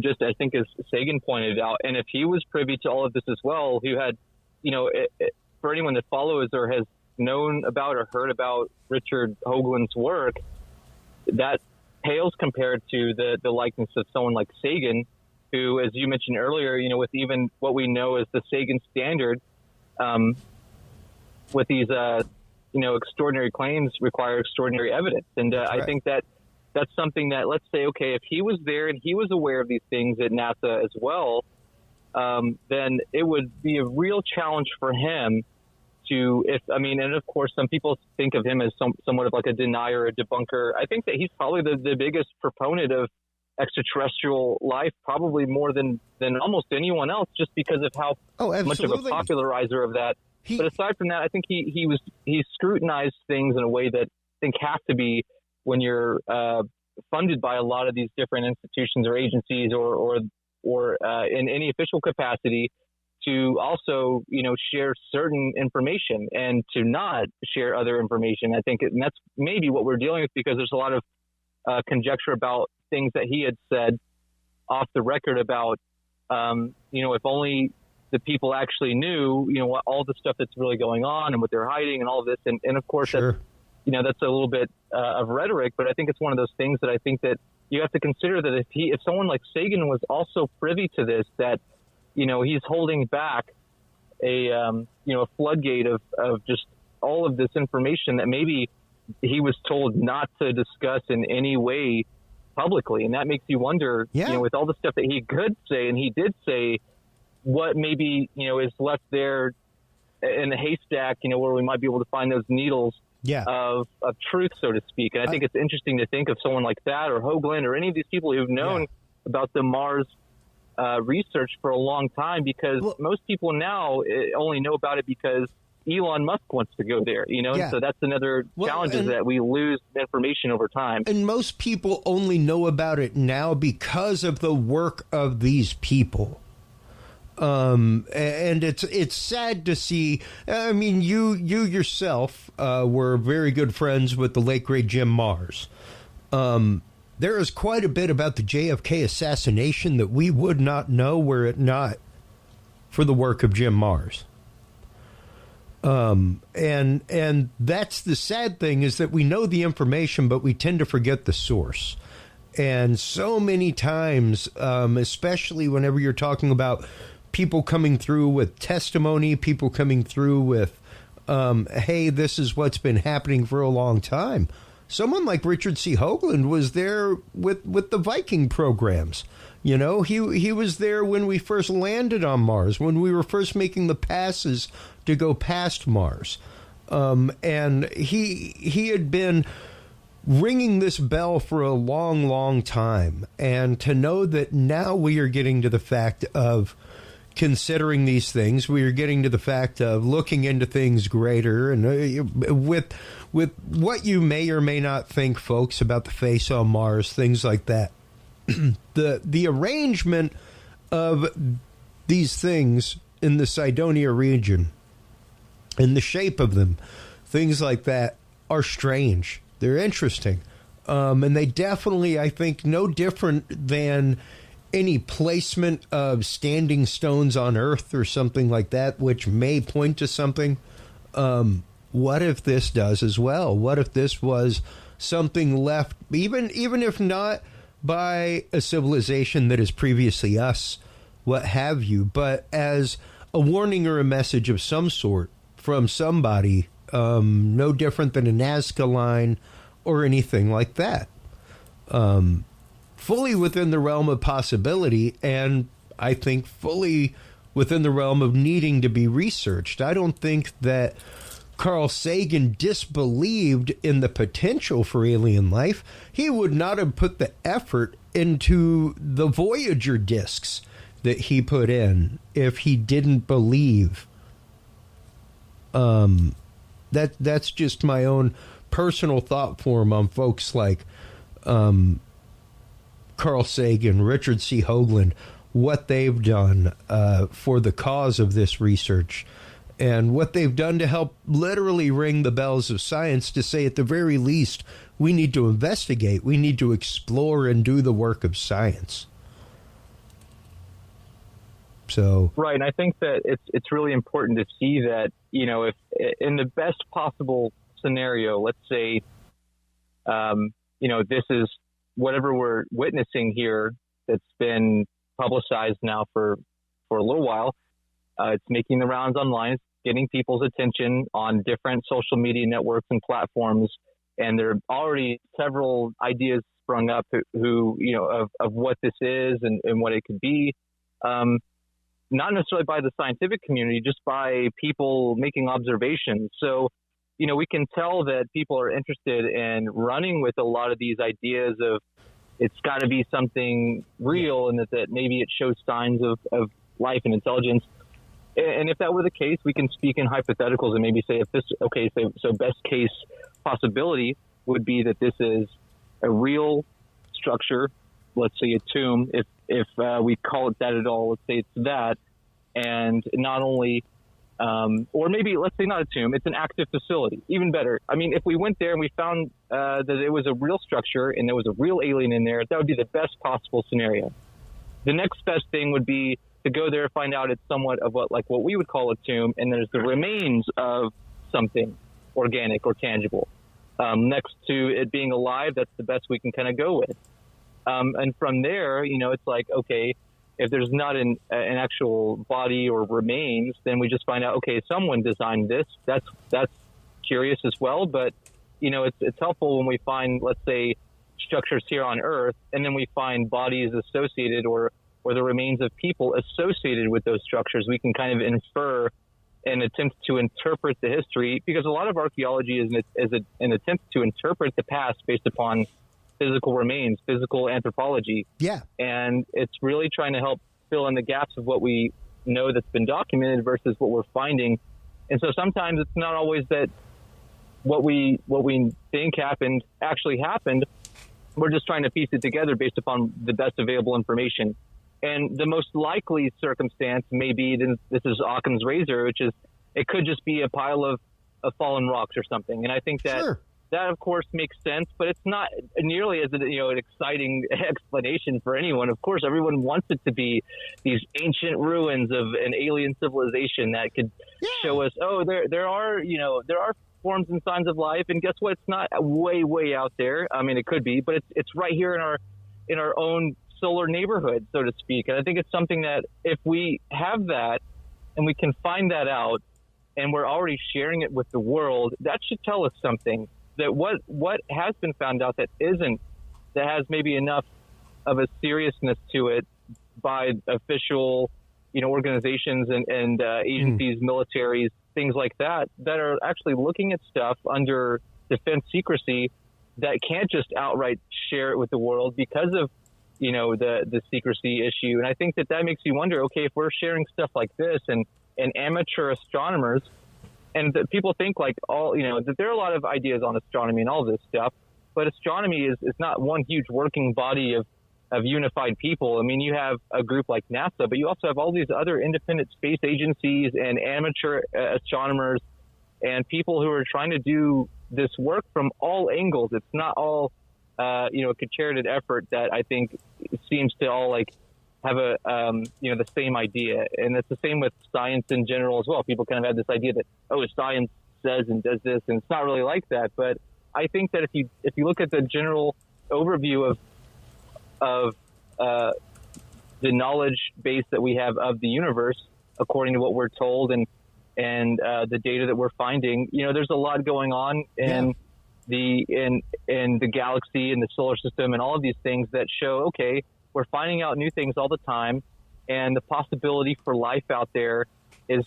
S3: just I think as Sagan pointed out, and if he was privy to all of this as well, who had, for anyone that follows or has known about or heard about Richard Hoagland's work, that pales compared to the likeness of someone like Sagan, who, as you mentioned earlier, with even what we know as the Sagan standard, with these, extraordinary claims require extraordinary evidence. And I think that's something that, let's say, okay, if he was there and he was aware of these things at NASA as well, then it would be a real challenge for him and of course, some people think of him as somewhat of like a denier, a debunker. I think that he's probably the biggest proponent of extraterrestrial life, probably more than almost anyone else, just because of how much of a popularizer of that. But aside from that, I think he scrutinized things in a way that I think have to be when you're funded by a lot of these different institutions or agencies or or in any official capacity to also, share certain information and to not share other information. I think and that's maybe what we're dealing with, because there's a lot of conjecture about things that he had said off the record about, if only the people actually knew, what all the stuff that's really going on and what they're hiding and all of this. And of course,
S1: sure.
S3: That's a little bit of rhetoric, but I think it's one of those things that I think that you have to consider that if someone like Sagan was also privy to this, that, he's holding back a floodgate of just all of this information that maybe he was told not to discuss in any way publicly. And that makes you wonder, with all the stuff that he could say, and he did say, what maybe, is left there in the haystack, where we might be able to find those needles of truth, so to speak. And I think it's interesting to think of someone like that, or Hoagland, or any of these people who've known about the Mars research for a long time, because most people now only know about it because Elon Musk wants to go there, and so that's another challenge, is that we lose information over time.
S1: And most people only know about it now because of the work of these people. And it's sad to see. I mean, you yourself were very good friends with the late great Jim Mars. There is quite a bit about the JFK assassination that we would not know were it not for the work of Jim Mars. And that's the sad thing, is that we know the information, but we tend to forget the source. And so many times, especially whenever you're talking about people coming through with testimony, people coming through with, hey, this is what's been happening for a long time. Someone like Richard C. Hoagland was there with the Viking programs. He was there when we first landed on Mars, when we were first making the passes to go past Mars. And he had been ringing this bell for a long, long time. And to know that now we are getting to the fact of considering these things, we are getting to the fact of looking into things greater, and with what you may or may not think, folks, about the face on Mars, things like that. The arrangement of these things in the Cydonia region and the shape of them, things like that, are strange. They're interesting. And they definitely, I think, no different than any placement of standing stones on Earth or something like that, which may point to something. What if this does as well? What if this was something left, even if not by a civilization that is previously us, what have you, but as a warning or a message of some sort from somebody, no different than a Nazca line or anything like that. Fully within the realm of possibility, and I think fully within the realm of needing to be researched. I don't think that Carl Sagan disbelieved in the potential for alien life. He would not have put the effort into the Voyager discs that he put in if he didn't believe. That's just my own personal thought form on folks like Carl Sagan, Richard C. Hoagland, what they've done for the cause of this research, and what they've done to help literally ring the bells of science, to say at the very least, we need to investigate, we need to explore and do the work of science. So
S3: right, and I think that it's really important to see that, if in the best possible scenario, let's say, this is whatever we're witnessing here that's been publicized now for a little while. It's making the rounds online, it's getting people's attention on different social media networks and platforms, and there are already several ideas sprung up of what this is and what it could be. Not necessarily by the scientific community, just by people making observations. So, we can tell that people are interested in running with a lot of these ideas of it's got to be something real, and that maybe it shows signs of life and intelligence. And if that were the case, we can speak in hypotheticals and maybe say, so best case possibility would be that this is a real structure let's say, a tomb, if we call it that at all. Let's say it's that, and not only, or maybe let's say not a tomb, it's an active facility. Even better. I mean, if we went there and we found that it was a real structure and there was a real alien in there, that would be the best possible scenario. The next best thing would be to go there and find out it's somewhat of what we would call a tomb, and there's the remains of something organic or tangible. Next to it being alive, that's the best we can kind of go with. And from there, it's like, okay, if there's not an actual body or remains, then we just find out, okay, someone designed this. That's curious as well. But, it's helpful when we find, let's say, structures here on Earth, and then we find bodies associated or the remains of people associated with those structures. We can kind of infer and attempt to interpret the history, because a lot of archaeology is an attempt to interpret the past based upon physical remains, physical anthropology.
S1: Yeah.
S3: And it's really trying to help fill in the gaps of what we know that's been documented versus what we're finding. And so sometimes it's not always that what we think happened actually happened. We're just trying to piece it together based upon the best available information. And the most likely circumstance may be, this is Occam's razor, which is it could just be a pile of fallen rocks or something. And I think that
S1: Sure.
S3: That, of course, makes sense, but it's not nearly as an exciting explanation for anyone. Of course, everyone wants it to be these ancient ruins of an alien civilization that could show us, oh, there are forms and signs of life, and guess what? It's not way out there. I mean, it could be, but it's right here in our own solar neighborhood, so to speak. And I think it's something that if we have that and we can find that out, and we're already sharing it with the world, that should tell us something. That what has been found out that has maybe enough of a seriousness to it by official, organizations and agencies, militaries, things like that are actually looking at stuff under defense secrecy that can't just outright share it with the world because of, the secrecy issue. And I think that makes you wonder, okay, if we're sharing stuff like this and amateur astronomers, and people think that there are a lot of ideas on astronomy and all this stuff, but astronomy is not one huge working body of unified people. I mean, you have a group like NASA, but you also have all these other independent space agencies and amateur astronomers and people who are trying to do this work from all angles. It's not all, a concerted effort that I think seems to all have a, the same idea. And it's the same with science in general as well. People kind of have this idea that, oh, science says and does this, and it's not really like that. But I think that if you look at the general overview of the knowledge base that we have of the universe, according to what we're told and the data that we're finding, there's a lot going on in the galaxy and the solar system and all of these things that show, okay, we're finding out new things all the time, and the possibility for life out there is,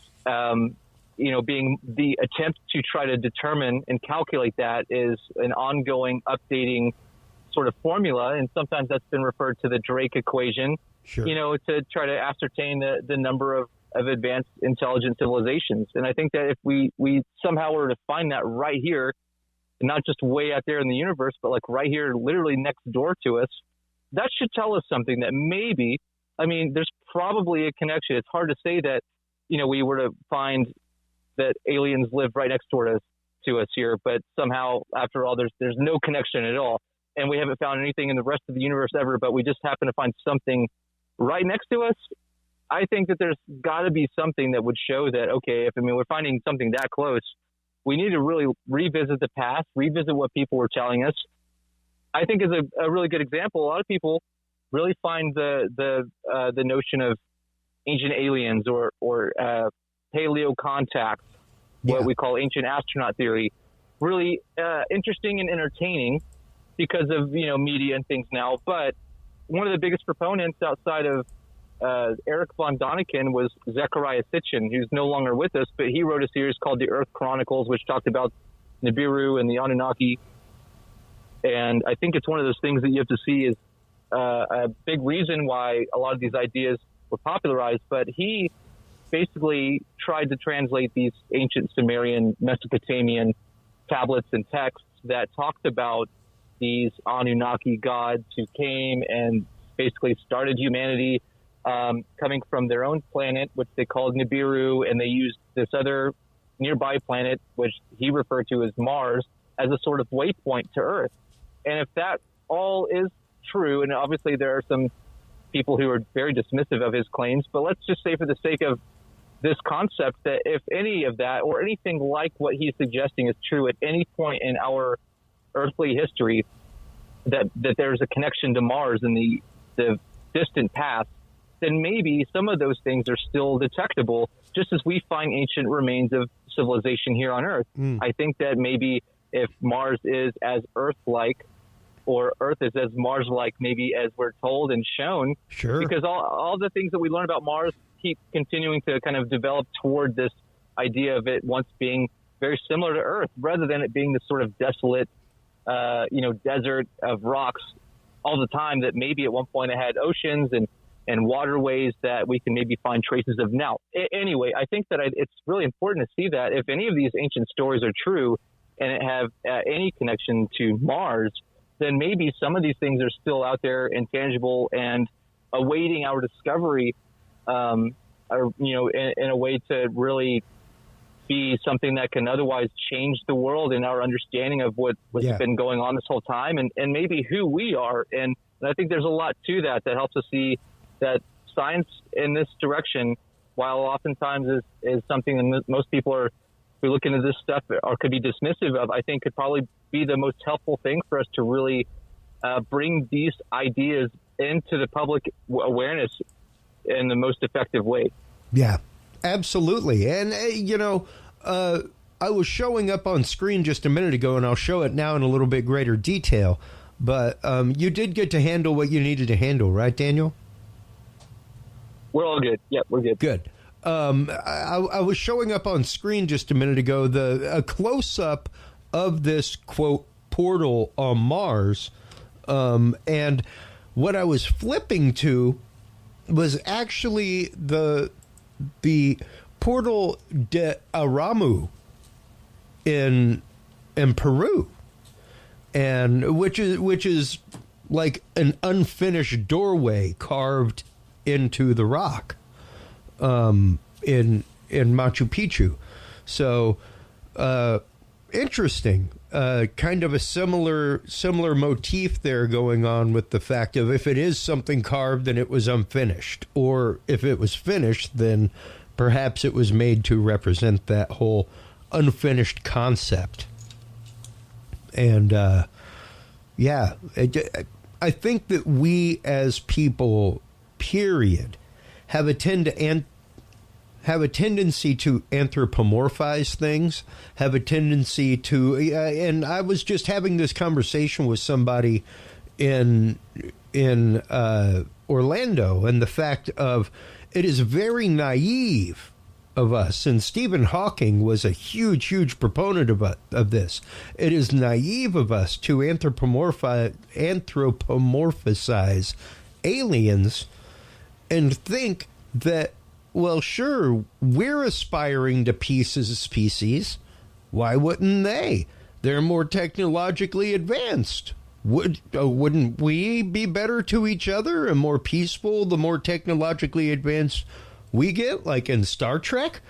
S3: being the attempt to try to determine and calculate that is an ongoing, updating sort of formula. And sometimes that's been referred to the Drake equation,
S1: sure.
S3: To try to ascertain the number of advanced intelligent civilizations. And I think that if we somehow were to find that right here, not just way out there in the universe, but right here, literally next door to us, that should tell us something that maybe, there's probably a connection. It's hard to say that, we were to find that aliens live right next door to us here, but somehow, after all, there's no connection at all. And we haven't found anything in the rest of the universe ever, but we just happen to find something right next to us. I think that there's got to be something that would show that, okay, if we're finding something that close, we need to really revisit the past, revisit what people were telling us. I think is a really good example. A lot of people really find the notion of ancient aliens or paleo contact, what we call ancient astronaut theory, really interesting and entertaining because of media and things now. But one of the biggest proponents outside of Eric von Däniken was Zecharia Sitchin, who's no longer with us, but he wrote a series called The Earth Chronicles, which talked about Nibiru and the Anunnaki. And I think it's one of those things that you have to see is a big reason why a lot of these ideas were popularized. But he basically tried to translate these ancient Sumerian, Mesopotamian tablets and texts that talked about these Anunnaki gods who came and basically started humanity, coming from their own planet, which they called Nibiru, and they used this other nearby planet, which he referred to as Mars, as a sort of waypoint to Earth. And if that all is true, and obviously there are some people who are very dismissive of his claims, but let's just say for the sake of this concept that if any of that or anything like what he's suggesting is true at any point in our earthly history, that there's a connection to Mars in the distant past, then maybe some of those things are still detectable, just as we find ancient remains of civilization here on Earth. I think that maybe if Mars is as Earth-like, or Earth is as Mars-like, maybe as we're told and shown,
S1: sure,
S3: because all the things that we learn about Mars keep continuing to kind of develop toward this idea of it once being very similar to Earth, rather than it being this sort of desolate, desert of rocks all the time, that maybe at one point it had oceans and waterways that we can maybe find traces of now. Anyway, I think that it's really important to see that if any of these ancient stories are true and it have any connection to Mars, then maybe some of these things are still out there, intangible, and awaiting our discovery, in a way to really be something that can otherwise change the world and our understanding of what's been going on this whole time, and maybe who we are. And I think there's a lot to that helps us see that science in this direction, while oftentimes is something that most people are, who look into this stuff or could be dismissive of, I think could probably be the most helpful thing for us to really bring these ideas into the public awareness in the most effective way.
S1: Yeah, absolutely. And, I was showing up on screen just a minute ago, and I'll show it now in a little bit greater detail. But you did get to handle what you needed to handle, right, Daniel?
S3: We're all good. Yeah, we're good.
S1: Good. I was showing up on screen just a minute ago, a close-up of this, quote, portal on Mars. And what I was flipping to was actually the Portal de Aramu in Peru, and which is like an unfinished doorway carved into the rock in Machu Picchu. So interesting. Kind of a similar motif there going on with the fact of if it is something carved, then it was unfinished, or if it was finished, then perhaps it was made to represent that whole unfinished concept. And I think that we as people, period, have a tendency to anthropomorphize things, have a tendency to, and I was just having this conversation with somebody in Orlando, and the fact of it is very naive of us, and Stephen Hawking was a huge proponent of this. It is naive of us to anthropomorphize aliens and think that, well, sure, we're aspiring to peace as a species. Why wouldn't they? They're more technologically advanced. Wouldn't we be better to each other and more peaceful the more technologically advanced we get, like in Star Trek?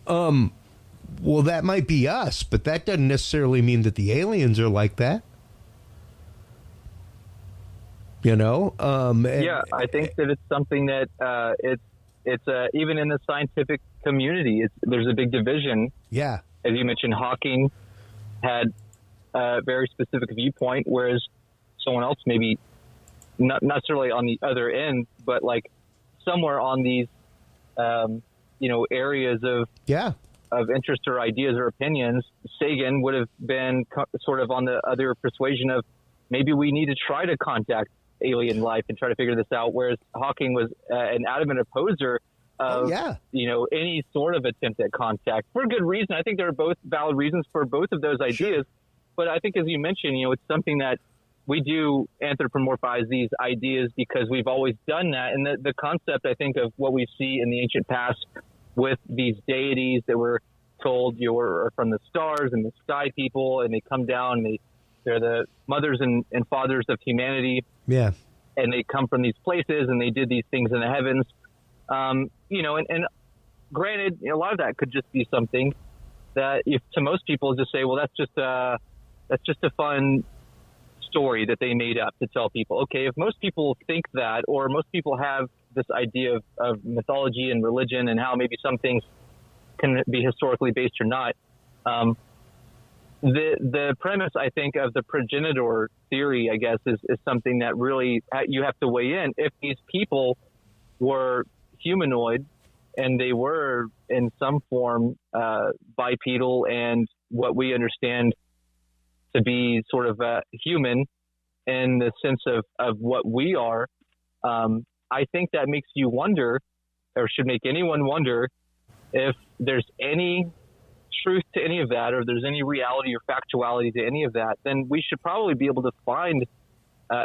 S1: Well, that might be us, but that doesn't necessarily mean that the aliens are like that. I think that it's something that it's even in the scientific community, there's a big division. Yeah. As you mentioned, Hawking had a very specific viewpoint, whereas someone else maybe not necessarily on the other end, but like somewhere on these, areas of interest or ideas or opinions. Sagan would have been sort of on the other persuasion of maybe we need to try to contact alien life and try to figure this out, whereas Hawking was an adamant opposer of any sort of attempt at contact, for good reason. I think there are both valid reasons for both of those ideas. Sure. But I think, as you mentioned, it's something that we do anthropomorphize these ideas because we've always done that. And the concept, I think, of what we see in the ancient past with these deities that were told are from the stars and the sky people, and they come down and they're the mothers and fathers of humanity. Yeah.
S3: and they come from these places and they did these things in the heavens. You know, and granted, a lot of that could just be something that, if to most people, just say, well, that's just a fun story that they made up to tell people. Okay, if most people think that, or most people have this idea of mythology and religion and how maybe some things can be historically based or not, the premise, I think, of the progenitor theory, I guess, is something that really you have to weigh in. If these people were humanoid and they were in some form bipedal and what we understand to be sort of human in the sense of what we are, I think that makes you wonder, or should make anyone wonder, if there's any truth to any of that, or if there's any reality or factuality to any of that, then we should probably be able to find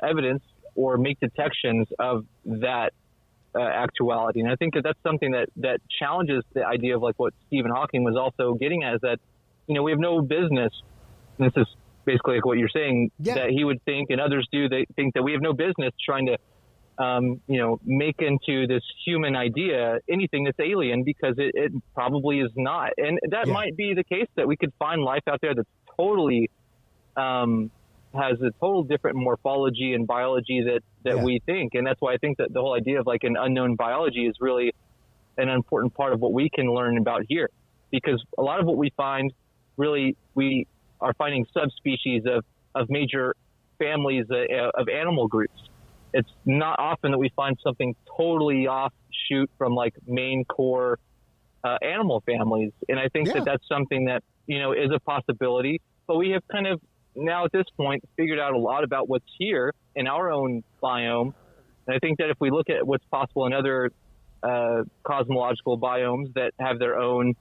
S3: evidence or make detections of that actuality. And I think that's something that challenges the idea of, like, what Stephen Hawking was also getting at, is that, we have no business, and this is basically like what you're saying, that he would think, and others do, they think that we have no business trying to make into this human idea anything that's alien, because it probably is not. And that might be the case, that we could find life out there that's totally has a total different morphology and biology that we think. And that's why I think that the whole idea of, like, an unknown biology is really an important part of what we can learn about here, because a lot of what we find, really, we are finding subspecies of major families of animal groups. It's not often that we find something totally offshoot from, like, main core animal families. And I think that that's something that, is a possibility. But we have kind of now at this point figured out a lot about what's here in our own biome. And I think that if we look at what's possible in other cosmological biomes that have their own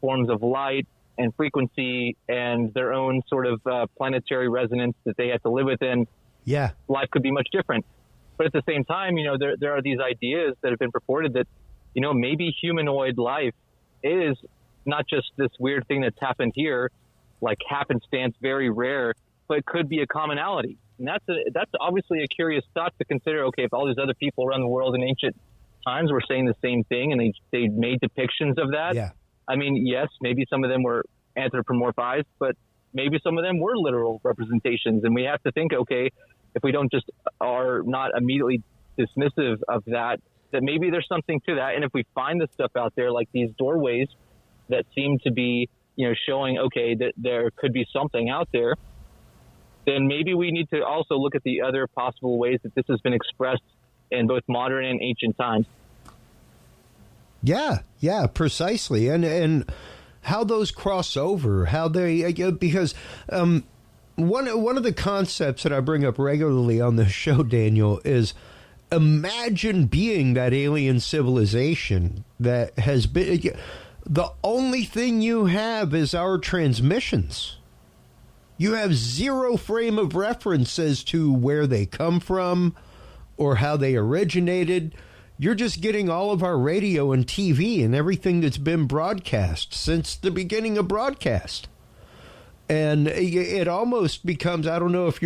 S3: forms of light and frequency and their own sort of planetary resonance that they have to live within, life could be much different. But at the same time, there are these ideas that have been purported that, maybe humanoid life is not just this weird thing that's happened here, like happenstance, very rare, but it could be a commonality. And that's obviously a curious thought to consider. Okay, if all these other people around the world in ancient times were saying the same thing, and they made depictions of that. I mean, yes, maybe some of them were anthropomorphized, but maybe some of them were literal representations. And we have to think, okay, if we don't just are not immediately dismissive of that maybe there's something to that. And if we find this stuff out there, like these doorways that seem to be, showing, okay, that there could be something out there, then maybe we need to also look at the other possible ways that this has been expressed in both modern and ancient times.
S1: Yeah, precisely. And how those cross over, how they, because one of the concepts that I bring up regularly on the show, Daniel, is imagine being that alien civilization that has been, the only thing you have is our transmissions. You have zero frame of reference as to where they come from or how they originated. You're just getting all of our radio and TV and everything that's been broadcast since the beginning of broadcast. And it almost becomes, I don't know if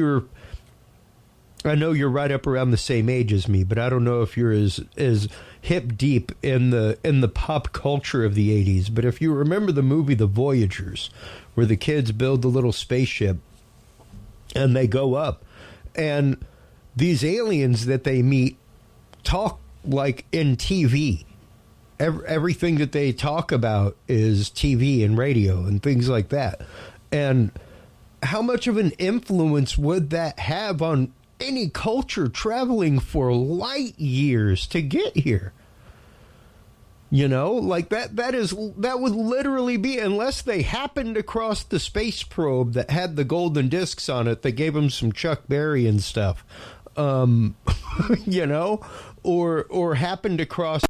S1: I know you're right up around the same age as me, but I don't know if you're as hip deep in the pop culture of the 80s. But if you remember the movie The Voyagers, where the kids build the little spaceship and they go up, and these aliens that they meet talk like in TV. Everything that they talk about is TV and radio and things like that. And how much of an influence would that have on any culture traveling for light years to get here? Like that would literally be, unless they happened across the space probe that had the golden discs on it that gave them some Chuck Berry and stuff, or happened across